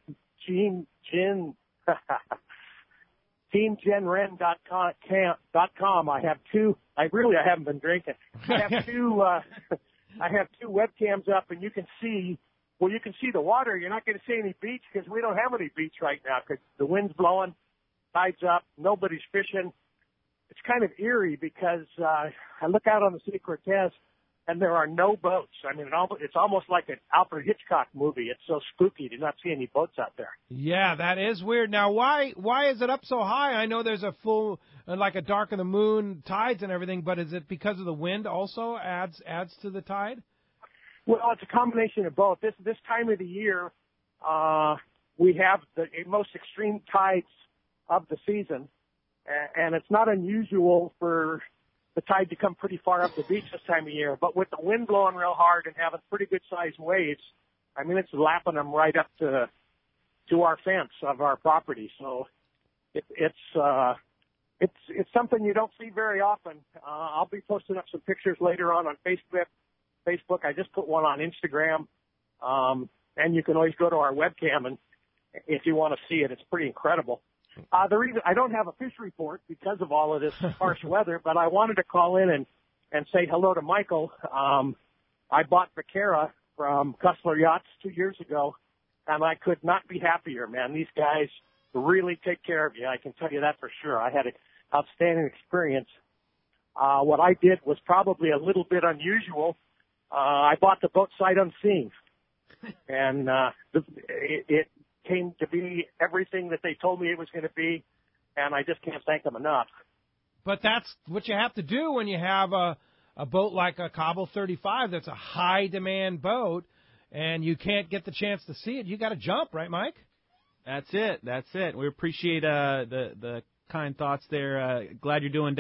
teamgenren.com. I haven't been drinking. I have two webcams up, and you can see the water. You're not going to see any beach because we don't have any beach right now because the wind's blowing, tide's up, nobody's fishing. It's kind of eerie because I look out on the Sea of Cortez, and there are no boats. I mean, it's almost like an Alfred Hitchcock movie. It's so spooky to not see any boats out there. Yeah, that is weird. Now, why is it up so high? I know there's a full, like a dark of the moon, tides and everything, but is it because of the wind also adds to the tide? Well, it's a combination of both. This time of the year, we have the most extreme tides of the season, and it's not unusual for the tide to come pretty far up the beach this time of year. But with the wind blowing real hard and having pretty good sized waves, I mean, it's lapping them right up to our fence of our property. So it's something you don't see very often. I'll be posting up some pictures later on Facebook. I just put one on Instagram. And you can always go to our webcam and if you want to see it, it's pretty incredible. The reason I don't have a fish report because of all of this harsh weather, but I wanted to call in and say hello to Michael. I bought Vaquera from Kusler Yachts 2 years ago, and I could not be happier, man. These guys really take care of you. I can tell you that for sure. I had an outstanding experience. What I did was probably a little bit unusual. I bought the boat sight unseen, and it came to be everything that they told me it was going to be, and I just can't thank them enough. But that's what you have to do when you have a boat like a Cabo 35 that's a high-demand boat, and you can't get the chance to see it. You got to jump, right, Mike? That's it. We appreciate the kind thoughts there. Glad you're doing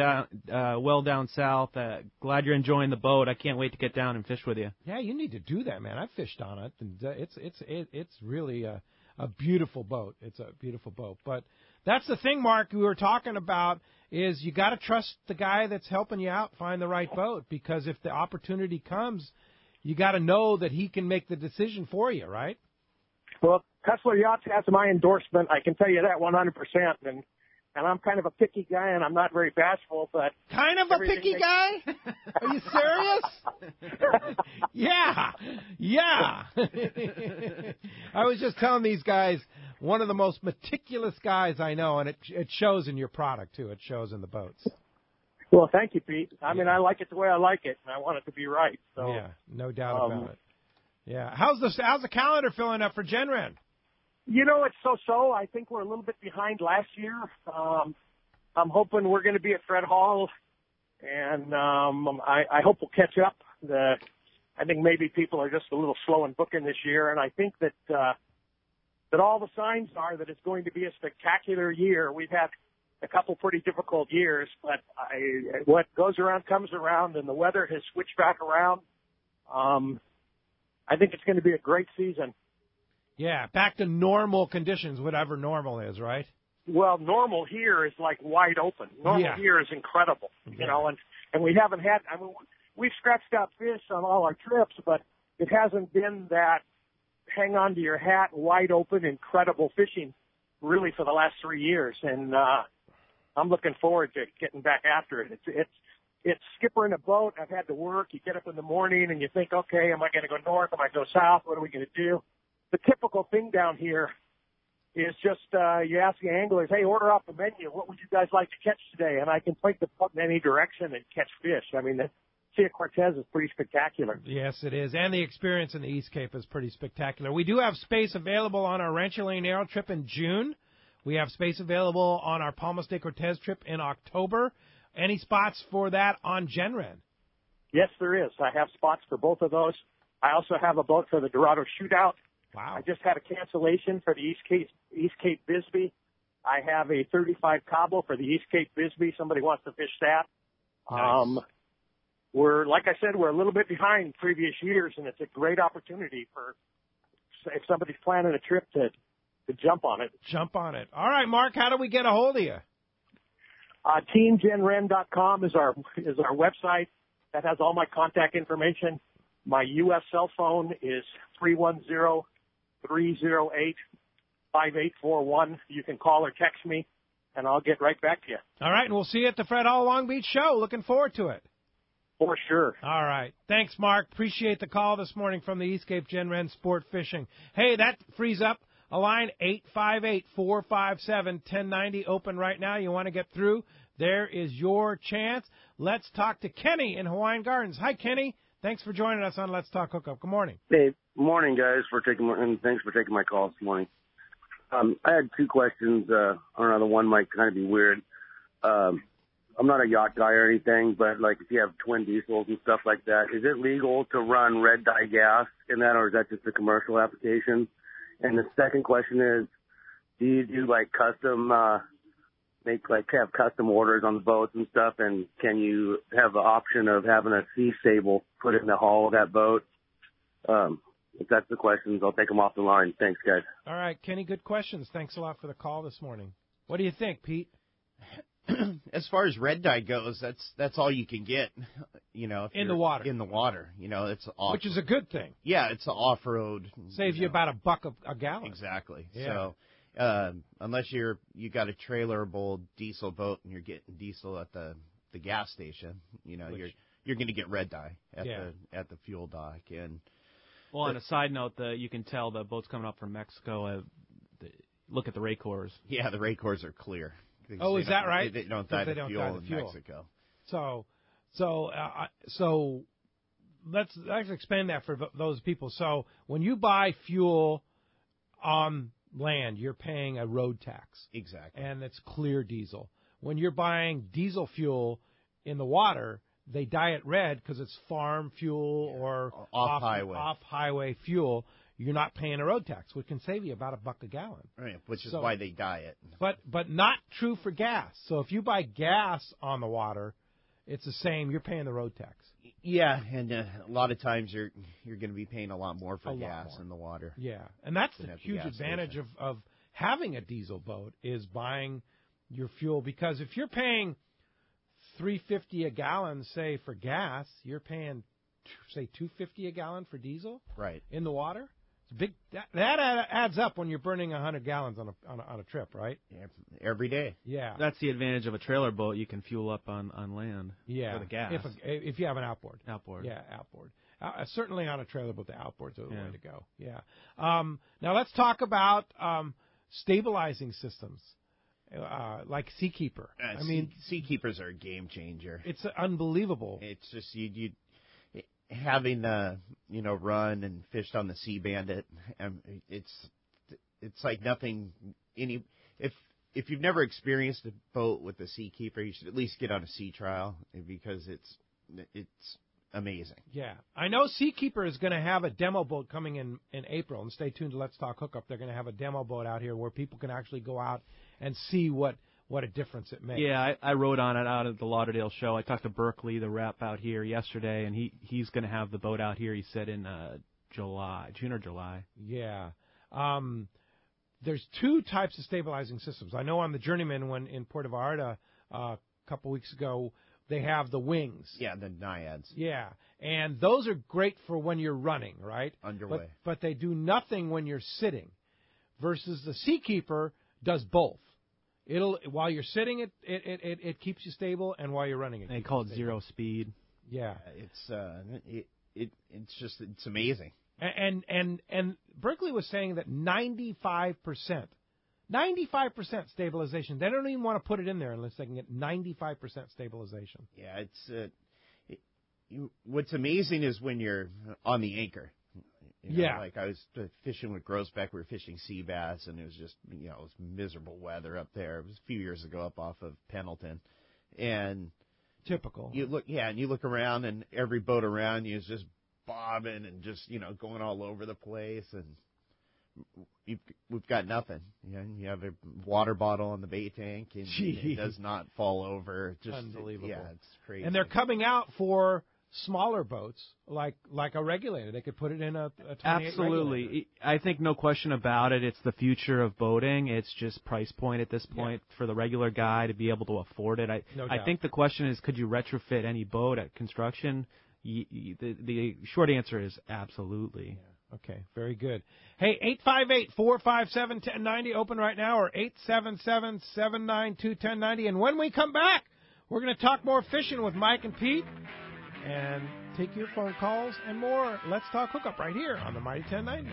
well down south. Glad you're enjoying the boat. I can't wait to get down and fish with you. Yeah, you need to do that, man. I've fished on it, and it's really a beautiful boat. It's a beautiful boat. But that's the thing, Mark, we were talking about is you got to trust the guy that's helping you out find the right boat, because if the opportunity comes, you got to know that he can make the decision for you, right? Well, Kusler Yachts has my endorsement. I can tell you that 100%. And I'm kind of a picky guy, and I'm not very bashful, but... Kind of a picky guy? Are you serious? Yeah. I was just telling these guys, one of the most meticulous guys I know, and it shows in your product, too. It shows in the boats. Well, thank you, Pete. I mean, I like it the way I like it, and I want it to be right. So, yeah, no doubt about it. Yeah. How's the calendar filling up for Gen Ren? You know, it's so-so. I think we're a little bit behind last year. I'm hoping we're going to be at Fred Hall, and I hope we'll catch up. I think maybe people are just a little slow in booking this year, and I think that the that all the signs are that it's going to be a spectacular year. We've had a couple pretty difficult years, but what goes around comes around, and the weather has switched back around. I think it's going to be a great season. Yeah, back to normal conditions, whatever normal is, right? Well, normal here is like wide open. Normal here is incredible, you know, and we haven't had, I mean, we've scratched out fish on all our trips, but it hasn't been that hang on to your hat, wide open, incredible fishing really for the last 3 years. And, I'm looking forward to getting back after it. It's skippering a boat. I've had to work. You get up in the morning and you think, okay, am I going to go north? Am I going to go south? What are we going to do? The typical thing down here is just you ask the anglers, hey, order off the menu. What would you guys like to catch today? And I can point the boat in any direction and catch fish. I mean, the Sea of Cortez is pretty spectacular. Yes, it is. And the experience in the East Cape is pretty spectacular. We do have space available on our Rancho Leonero trip in June. We have space available on our Palmas de Cortez trip in October. Any spots for that on Genren? Yes, there is. I have spots for both of those. I also have a boat for the Dorado Shootout. Wow. I just had a cancellation for the East Cape Bisbee. I have a 35 Cabo for the East Cape Bisbee. Somebody wants to fish that. Nice. We're, like I said, we're a little bit behind previous years, and it's a great opportunity for if somebody's planning a trip to jump on it. Jump on it. All right, Mark, how do we get a hold of you? TeamGenRen.com is our website. That has all my contact information. My U.S. cell phone is 310-308-5841. You can call or text me, and I'll get right back to you. All right, and we'll see you at the Fred Hall Long Beach show. Looking forward to it. For sure. All right. Thanks, Mark. Appreciate the call this morning from the East Cape Genren Sport Fishing. Hey, that frees up a line 858-457-1090 open right now. You want to get through? There is your chance. Let's talk to Kenny in Hawaiian Gardens. Hi, Kenny. Thanks for joining us on Let's Talk Hookup. Good morning. Hey, morning, guys, and thanks for taking my call this morning. I had two questions. I don't know, the one might kind of be weird. I'm not a yacht guy or anything, but like if you have twin diesels and stuff like that, is it legal to run red dye gas in that, or is that just a commercial application? And the second question is, do you do like custom, have custom orders on the boats and stuff? And can you have the option of having a sea stable put in the hull of that boat? If that's the questions, I'll take them off the line. Thanks, guys. All right, Kenny, good questions. Thanks a lot for the call this morning. What do you think, Pete? As far as red dye goes, that's all you can get, you know. In the water. In the water, you know, it's which is a good thing. Yeah, it's off-road. Saves you about $1 a gallon. Exactly. Yeah. So, unless you got a trailerable diesel boat and you're getting diesel at the gas station, you know, you're going to get red dye at the fuel dock. And well, on a side note, you can tell the boats coming up from Mexico. Look at the Raycors. Yeah, the Raycors are clear. Oh, is that right? They don't dye the fuel in Mexico. So let's expand that for those people. So when you buy fuel on land, you're paying a road tax. Exactly. And it's clear diesel. When you're buying diesel fuel in the water, they dye it red because it's farm fuel or off-highway fuel. You're not paying a road tax, which can save you about $1 a gallon. Right, which is why they dye it. But not true for gas. So if you buy gas on the water, it's the same. You're paying the road tax. Yeah, and a lot of times you're going to be paying a lot more for gas in the water. Yeah, and that's the huge advantage of having a diesel boat is buying your fuel, because if you're paying $3.50 a gallon, say for gas, you're paying say $2.50 a gallon for diesel. Right. In the water. It's big. That adds up when you're burning 100 gallons on a trip, right? Yeah, every day. Yeah. That's the advantage of a trailer boat. You can fuel up on land. Yeah. For the gas. If you have an outboard. Outboard. Yeah, outboard. Certainly on a trailer boat, the outboards are the way to go. Yeah. Now let's talk about stabilizing systems. Like Seakeeper. Seakeepers are a game changer. It's unbelievable. It's just you having run and fished on the Sea Bandit. It's like nothing. If you've never experienced a boat with a Seakeeper, you should at least get on a sea trial, because it's amazing. Yeah. I know Seakeeper is going to have a demo boat coming in April, and stay tuned to Let's Talk Hookup. They're going to have a demo boat out here where people can actually go out and see what a difference it makes. Yeah, I rode on it out at the Lauderdale show. I talked to Berkeley, the rep out here yesterday, and he's going to have the boat out here, he said, in June or July. Yeah. There's two types of stabilizing systems. I know on the Journeyman, when in Puerto Vallarta a couple weeks ago, they have the wings. Yeah, the Naiads. Yeah, and those are great for when you're running, right? Underway. But they do nothing when you're sitting, versus the Seakeeper does both. While you're sitting, it keeps you stable, and while you're running, they call it stable. 0 speed. Yeah, it's amazing. And Berkeley was saying that 95% stabilization. They don't even want to put it in there unless they can get 95% stabilization. Yeah, what's amazing is when you're on the anchor. Like I was fishing with Grosbeck. We were fishing sea bass, and it was just, it was miserable weather up there. It was a few years ago up off of Pendleton. And typical. You look around, and every boat around you is just bobbing and just, going all over the place. And we've got nothing. You have a water bottle on the bait tank, and it does not fall over. Just unbelievable. Yeah, it's crazy. And they're coming out for smaller boats, like a regulator. They could put it in a 28 Absolutely. regulator. I think no question about it. It's the future of boating. It's just price point at this point for the regular guy to be able to afford it. I think the question is, could you retrofit any boat at construction? The short answer is absolutely. Yeah. Okay, very good. Hey, 858-457-1090, open right now, or 877-792-1090. And when we come back, we're going to talk more fishing with Mike and Pete and take your phone calls and more. Let's Talk Hookup right here on the Mighty 1090.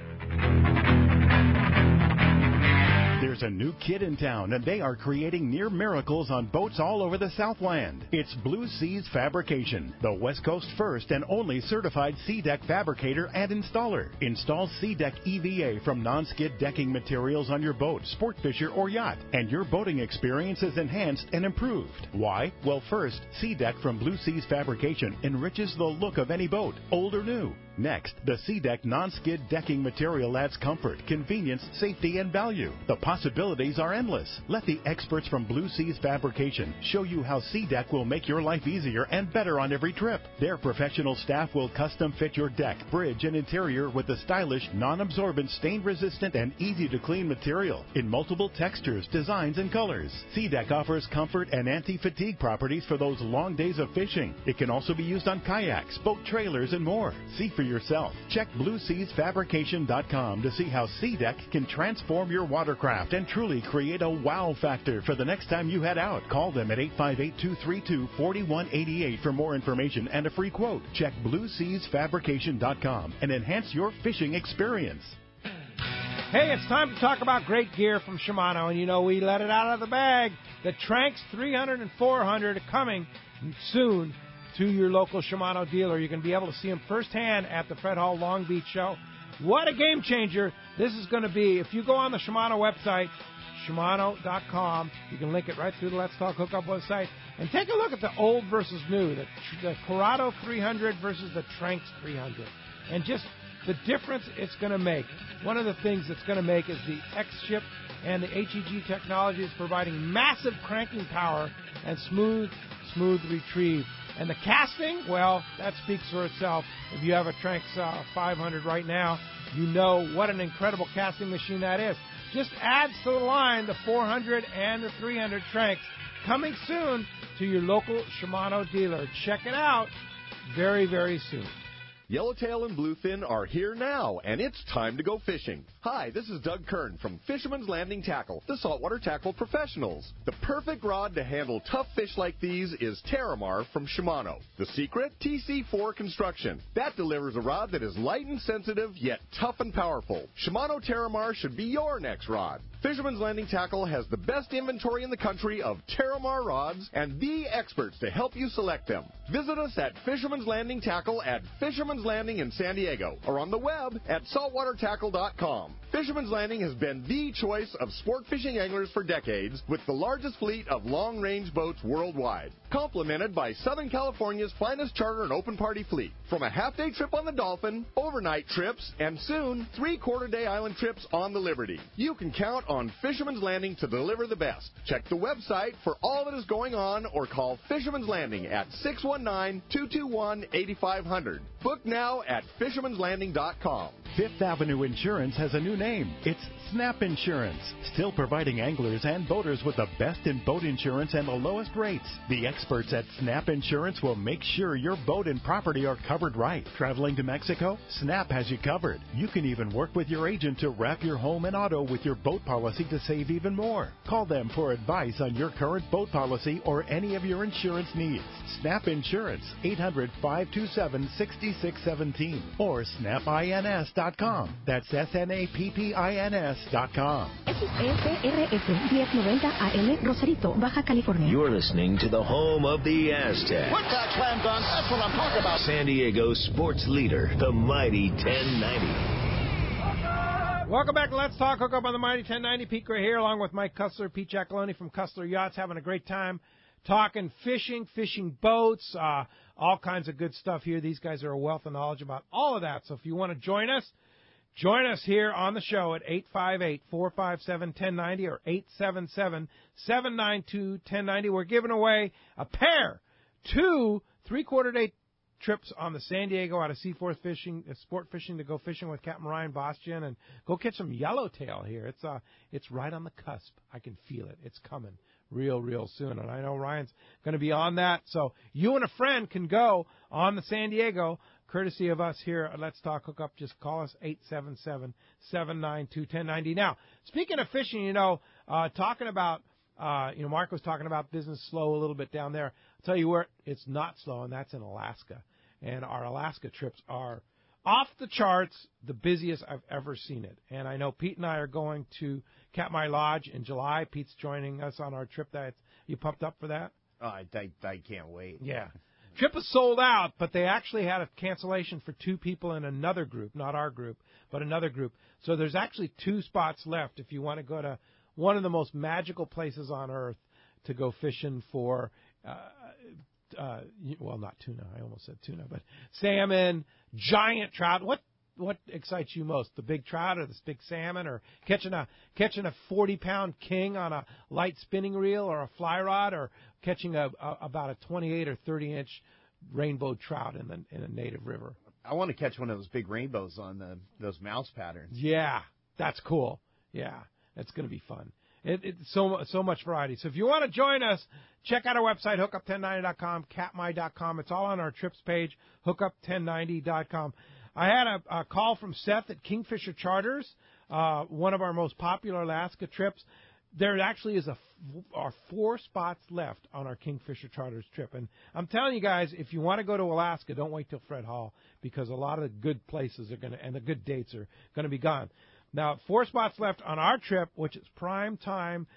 There's a new kid in town, and they are creating near miracles on boats all over the Southland. It's Blue Seas Fabrication, the West Coast first and only certified sea deck fabricator and installer. Install sea deck EVA from non-skid decking materials on your boat, sport fisher, or yacht, and your boating experience is enhanced and improved. Why? Well, first, sea deck from Blue Seas Fabrication enriches the look of any boat, old or new. Next, the SeaDeck non-skid decking material adds comfort, convenience, safety, and value. The possibilities are endless. Let the experts from Blue Seas Fabrication show you how SeaDeck will make your life easier and better on every trip. Their professional staff will custom fit your deck, bridge, and interior with the stylish, non-absorbent, stain-resistant, and easy-to-clean material in multiple textures, designs, and colors. SeaDeck offers comfort and anti-fatigue properties for those long days of fishing. It can also be used on kayaks, boat trailers, and more. See for yourself. Check BlueSeasFabrication.com to see how SeaDeck can transform your watercraft and truly create a wow factor for the next time you head out. Call them at 858-232-4188 for more information and a free quote. Check BlueSeasFabrication.com and enhance your fishing experience. Hey, it's time to talk about great gear from Shimano, and we let it out of the bag. The Tranx 300 and 400 are coming soon to your local Shimano dealer. You're going to be able to see them firsthand at the Fred Hall Long Beach show. What a game changer this is going to be. If you go on the Shimano website, Shimano.com, you can link it right through the Let's Talk Hookup website, and take a look at the old versus new, the Corrado 300 versus the Tranx 300, and just the difference it's going to make. One of the things it's going to make is the X-Ship and the HEG technology is providing massive cranking power and smooth retrieve. And the casting, well, that speaks for itself. If you have a Tranx 500 right now, you know what an incredible casting machine that is. Just adds to the line the 400 and the 300 Tranx, coming soon to your local Shimano dealer. Check it out very, very soon. Yellowtail and Bluefin are here now, and it's time to go fishing. Hi, this is Doug Kern from Fisherman's Landing Tackle, the saltwater tackle professionals. The perfect rod to handle tough fish like these is Terramar from Shimano. The secret? TC4 construction. That delivers a rod that is light and sensitive, yet tough and powerful. Shimano Terramar should be your next rod. Fisherman's Landing Tackle has the best inventory in the country of Terramar rods and the experts to help you select them. Visit us at Fisherman's Landing Tackle at Fisherman's Landing in San Diego or on the web at saltwatertackle.com. Fisherman's Landing has been the choice of sport fishing anglers for decades with the largest fleet of long-range boats worldwide, complemented by Southern California's finest charter and open party fleet. From a half-day trip on the Dolphin, overnight trips, and soon 3-quarter-day island trips on the Liberty. You can count on Fisherman's Landing to deliver the best. Check the website for all that is going on or call Fisherman's Landing at 619-221-8500. Book now at fishermanslanding.com. Fifth Avenue Insurance has a new name. It's Snap Insurance, still providing anglers and boaters with the best in boat insurance and the lowest rates. The experts at Snap Insurance will make sure your boat and property are covered right. Traveling to Mexico? Snap has you covered. You can even work with your agent to wrap your home and auto with your boat policy to save even more. Call them for advice on your current boat policy or any of your insurance needs. Snap Insurance, 800-527-6617 or snapins.com. That's SNAPPINS.com. XEPRS 1090 AM, Rosarito, Baja California. You're listening to the home of the Aztecs. Put that slam dunk. That's what I'm talking about. San Diego sports leader, the Mighty 1090. Welcome back to Let's Talk Hookup on the Mighty 1090. Pete Gray here, along with Mike Kusler, Pete Giacalone from Kusler Yachts, having a great time talking fishing, fishing boats, all kinds of good stuff here. These guys are a wealth of knowledge about all of that. So if you want to join us here on the show at 858-457-1090 or 877-792-1090. We're giving away a pair, 2 3-quarter-day trips on the San Diego out of Seaforth Fishing, Sport Fishing, to go fishing with Captain Ryan Bastian and go catch some yellowtail here. It's right on the cusp. I can feel it. It's coming real soon, and I know Ryan's going to be on that. So you and a friend can go on the San Diego, courtesy of us here at Let's Talk Hookup. Just call us 877-792-1090. Now, speaking of fishing, talking about, Mark was talking about business slow a little bit down there. I'll tell you where it's not slow, and that's in Alaska. And our Alaska trips are off the charts, the busiest I've ever seen it. And I know Pete and I are going to Katmai Lodge in July. Pete's joining us on our trip. You pumped up for that? Oh, I can't wait. Yeah. Trip is sold out, but they actually had a cancellation for 2 people in another group, not our group, but another group. So there's actually 2 spots left if you want to go to one of the most magical places on earth to go fishing for, not tuna. I almost said tuna, but salmon, giant trout. What excites you most? The big trout or this big salmon, or catching a 40-pound king on a light spinning reel or a fly rod, or catching about a 28 or 30-inch rainbow trout in a native river? I want to catch one of those big rainbows on those mouse patterns. Yeah, that's cool. Yeah, it's going to be fun. It's so much variety. So if you want to join us, check out our website, hookup1090.com, katmai.com. It's all on our trips page, hookup1090.com. I had a call from Seth at Kingfisher Charters, one of our most popular Alaska trips. There actually are 4 spots left on our Kingfisher Charters trip. And I'm telling you guys, if you want to go to Alaska, don't wait till Fred Hall, because a lot of the good places and the good dates are going to be gone. Now, 4 spots left on our trip, which is prime time,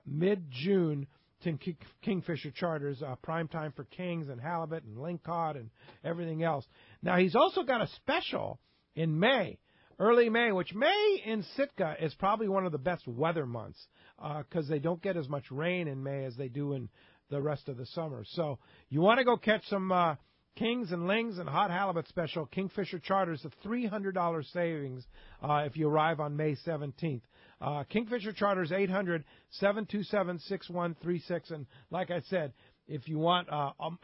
mid-June, to Kingfisher Charters, prime time for kings and halibut and lingcod and everything else. Now, he's also got a special in May, early May, which May in Sitka is probably one of the best weather months because they don't get as much rain in May as they do in the rest of the summer. So you want to go catch some kings and lings and hot halibut special, Kingfisher Charters, a $300 savings if you arrive on May 17th. Kingfisher Charters, 800-727-6136. And like I said, if you want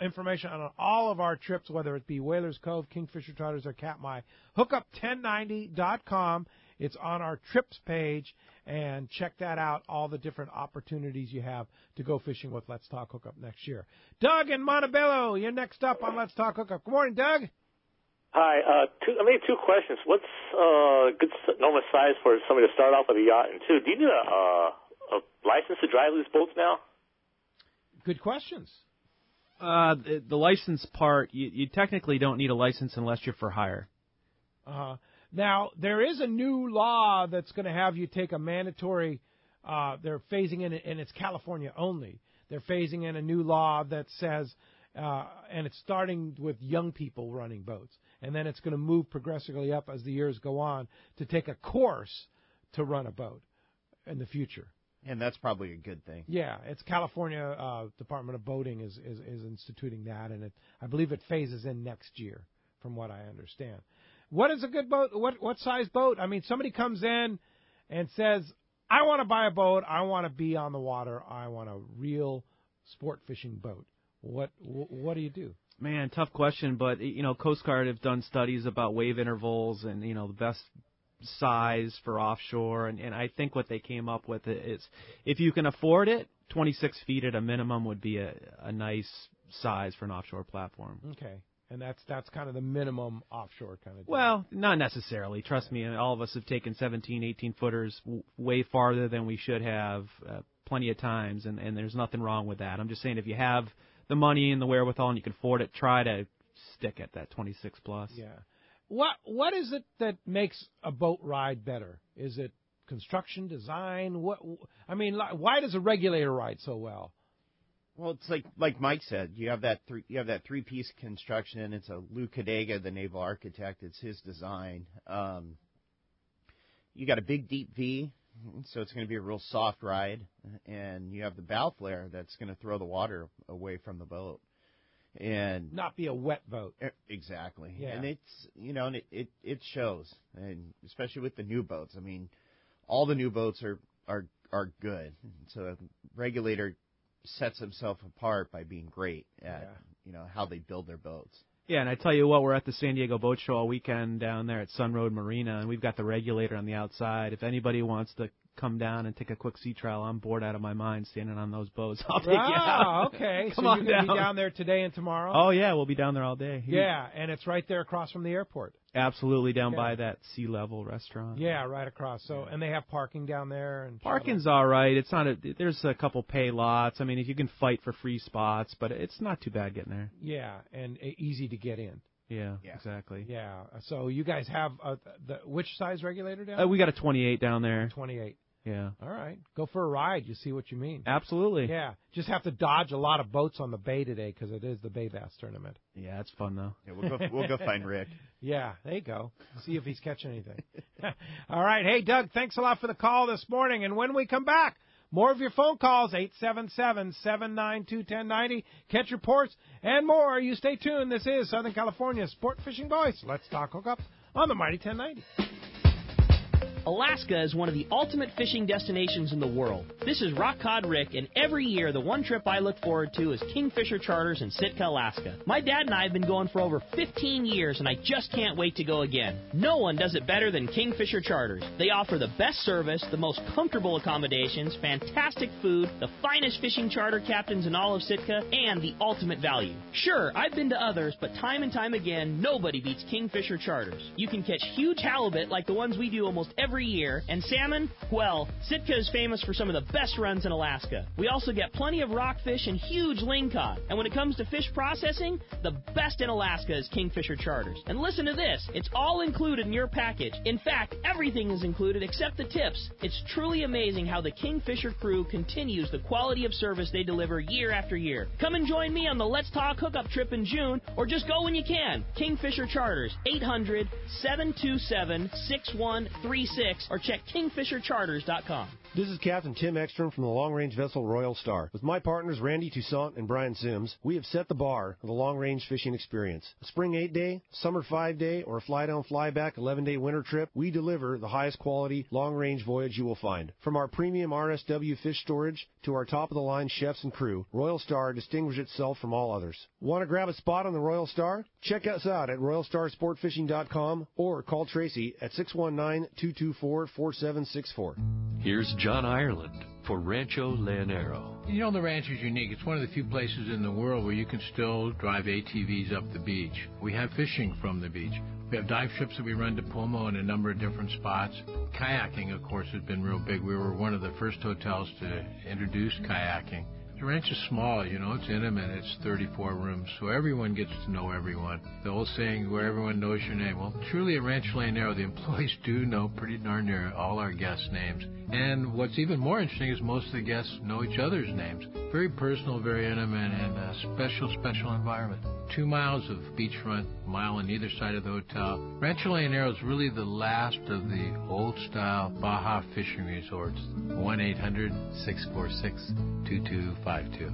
information on all of our trips, whether it be Whalers Cove, Kingfisher Charters, or Katmai, hookup1090.com. It's on our trips page, and check that out, all the different opportunities you have to go fishing with Let's Talk Hookup next year. Doug in Montebello, you're next up on Let's Talk Hookup. Good morning, Doug. Hi. Two questions. What's good normal size for somebody to start off with a yacht? And 2, do you need a license to drive these boats now? Good questions. The license part, you technically don't need a license unless you're for hire. Now, there is a new law that's going to have you take a mandatory they're phasing in, and it's California only. They're phasing in a new law that says, and it's starting with young people running boats, and then it's going to move progressively up as the years go on to take a course to run a boat in the future. And that's probably a good thing. Yeah, it's California Department of Boating is instituting that, and I believe it phases in next year, from what I understand. What is a good boat? What size boat? I mean, somebody comes in and says, I want to buy a boat. I want to be on the water. I want a real sport fishing boat. What do you do? Man, tough question, but, Coast Guard have done studies about wave intervals and, the best size for offshore, and I think what they came up with is if you can afford it, 26 feet at a minimum would be a nice size for an offshore platform. Okay. And that's kind of the minimum offshore kind of deal. Well, not necessarily. Trust me, all of us have taken 17, 18-footers way farther than we should have plenty of times, and there's nothing wrong with that. I'm just saying if you have the money and the wherewithal and you can afford it, try to stick at that 26 plus. Yeah. What is it that makes a boat ride better? Is it construction, design? Why does a regulator ride so well? Well, it's like Mike said, you have that three-piece construction. It's a Lou Cadega, the naval architect. It's his design. You got a big deep V, so it's going to be a real soft ride, and you have the bow flare that's going to throw the water away from the boat, and not be a wet boat. Exactly. Yeah. And it's it shows, and especially with the new boats. I mean, all the new boats are good. So a regulator sets himself apart by being great at how they build their boats. Yeah, and I tell you what, we're at the San Diego Boat Show all weekend down there at Sun Road Marina, and we've got the regulator on the outside. If anybody wants to come down and take a quick sea trial, I'm bored out of my mind standing on those boats. I'll take you out. Okay. Come so on you're going to down. be down there today and tomorrow? Oh, yeah, we'll be down there all day. Yeah, and it's right there across from the airport. Absolutely, down by that sea level restaurant. Yeah, right across. So, and they have parking down there. And parking's all right. It's not. There's a couple pay lots. I mean, if you can fight for free spots, but it's not too bad getting there. Yeah, and easy to get in. Yeah, exactly. Yeah. So you guys have which size regulator down there? We got a 28 down there. 28. Yeah. All right. Go for a ride. You see what you mean. Absolutely. Yeah. Just have to dodge a lot of boats on the bay today because it is the Bay Bass tournament. Yeah, it's fun though. Yeah, we'll go find Rick. Yeah, there you go. See if he's catching anything. All right. Hey, Doug, thanks a lot for the call this morning. And when we come back, more of your phone calls, 877-792-1090. Catch reports and more. You stay tuned. This is Southern California's Sport Fishing Voice. Let's talk hookup on the Mighty 1090. Alaska is one of the ultimate fishing destinations in the world. This is Rock Cod Rick, and every year the one trip I look forward to is Kingfisher Charters in Sitka, Alaska. My dad and I have been going for over 15 years, and I just can't wait to go again. No one does it better than Kingfisher Charters. They offer the best service, the most comfortable accommodations, fantastic food, the finest fishing charter captains in all of Sitka, and the ultimate value. Sure, I've been to others, but time and time again, nobody beats Kingfisher Charters. You can catch huge halibut like the ones we do almost every year, and salmon, well, Sitka is famous for some of the best runs in Alaska. We also get plenty of rockfish and huge lingcod. And when it comes to fish processing, the best in Alaska is Kingfisher Charters. And listen to this, it's all included in your package. In fact, everything is included except the tips. It's truly amazing how the Kingfisher crew continues the quality of service they deliver year after year. Come and join me on the Let's Talk Hookup trip in June, or just go when you can. Kingfisher Charters, 800-727-6136, or check kingfishercharters.com. This is Captain Tim Ekstrom from the long-range vessel Royal Star. With my partners Randy Toussaint and Brian Sims, we have set the bar for the long-range fishing experience. A spring 8-day, summer 5-day, or a fly-down, fly-back 11-day winter trip, we deliver the highest quality long-range voyage you will find. From our premium RSW fish storage to our top-of-the-line chefs and crew, Royal Star distinguishes itself from all others. Want to grab a spot on the Royal Star? Check us out at RoyalStarSportFishing.com or call Tracy at 619-224-4764. Here's John Ireland for Rancho Leonero. You know, the ranch is unique. It's one of the few places in the world where you can still drive ATVs up the beach. We have fishing from the beach. We have dive trips that we run to Pomo in a number of different spots. Kayaking, of course, has been real big. We were one of the first hotels to introduce kayaking. The ranch is small, you know, it's intimate. It's 34 rooms, so everyone gets to know everyone. The old saying, where everyone knows your name. Well, truly at Rancho Leonero, the employees do know pretty darn near all our guests' names. And what's even more interesting is most of the guests know each other's names. Very personal, very intimate, and a special environment. 2 miles of beachfront, a mile on either side of the hotel. Rancho Leonero is really the last of the old-style Baja fishing resorts. 1-800-646-2252.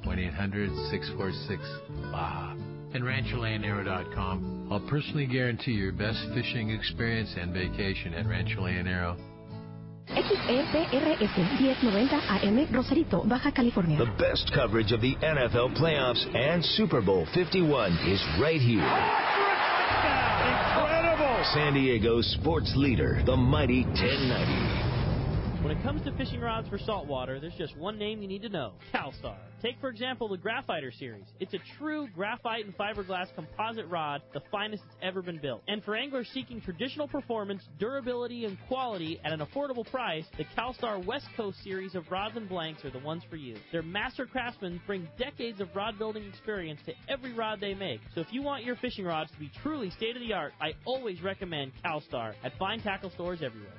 1-800-646-BAJA. And RanchoLeonero.com. I'll personally guarantee your best fishing experience and vacation at Rancho Leonero. XEPRS 1090 AM, Rosarito, Baja California. The best coverage of the NFL playoffs and Super Bowl 51 is right here. Incredible! San Diego's sports leader, the mighty 1090. When it comes to fishing rods for saltwater, there's just one name you need to know: CalStar. Take, for example, the Graphiter series. It's a true graphite and fiberglass composite rod, the finest it's ever been built. And for anglers seeking traditional performance, durability, and quality at an affordable price, the CalStar West Coast series of rods and blanks are the ones for you. Their master craftsmen bring decades of rod building experience to every rod they make. So if you want your fishing rods to be truly state-of-the-art, I always recommend CalStar at fine tackle stores everywhere.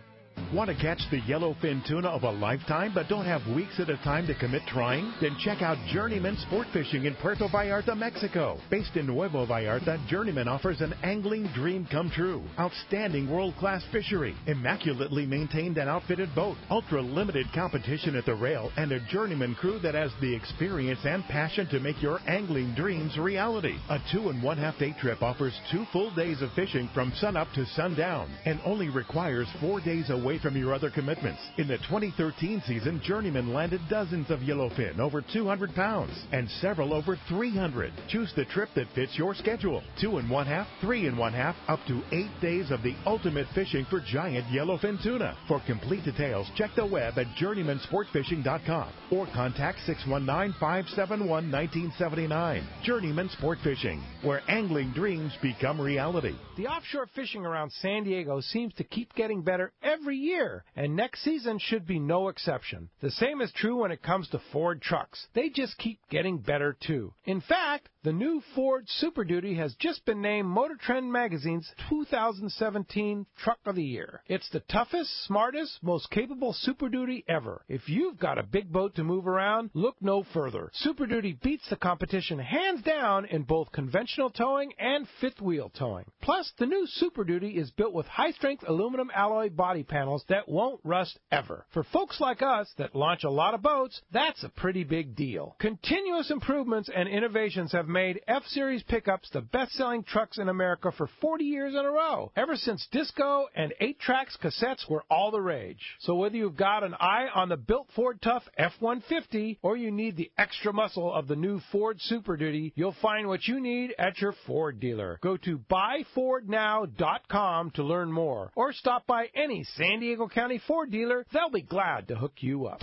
Want to catch the yellowfin tuna of a lifetime but don't have weeks at a time to commit trying? Then check out Journeyman Sport Fishing in Puerto Vallarta, Mexico. Based in Nuevo Vallarta, Journeyman offers an angling dream come true. Outstanding world-class fishery, immaculately maintained and outfitted boat, ultra-limited competition at the rail, and a Journeyman crew that has the experience and passion to make your angling dreams reality. A 2 1/2 day trip offers 2 full days of fishing from sunup to sundown and only requires 4 days away from your other commitments. In the 2013 season, Journeyman landed dozens of yellowfin over 200 pounds and several over 300. Choose the trip that fits your schedule. 2 1/2, 3 1/2, up to 8 days of the ultimate fishing for giant yellowfin tuna. For complete details, check the web at journeymansportfishing.com or contact 619-571-1979. Journeyman Sport Fishing, where angling dreams become reality. The offshore fishing around San Diego seems to keep getting better every year, and next season should be no exception. The same is true when it comes to Ford trucks. They just keep getting better, too. In fact, the new Ford Super Duty has just been named Motor Trend Magazine's 2017 Truck of the Year. It's the toughest, smartest, most capable Super Duty ever. If you've got a big boat to move around, look no further. Super Duty beats the competition hands down in both conventional towing and fifth wheel towing. Plus, the new Super Duty is built with high-strength aluminum alloy body panels that won't rust ever. For folks like us that launch a lot of boats, that's a pretty big deal. Continuous improvements and innovations have made F-Series pickups the best-selling trucks in America for 40 years in a row, ever since disco and 8-tracks cassettes were all the rage. So whether you've got an eye on the built Ford Tough F-150 or you need the extra muscle of the new Ford Super Duty, you'll find what you need at your Ford dealer. Go to buyfordnow.com to learn more, or stop by any San Diego County Ford dealer. They'll be glad to hook you up.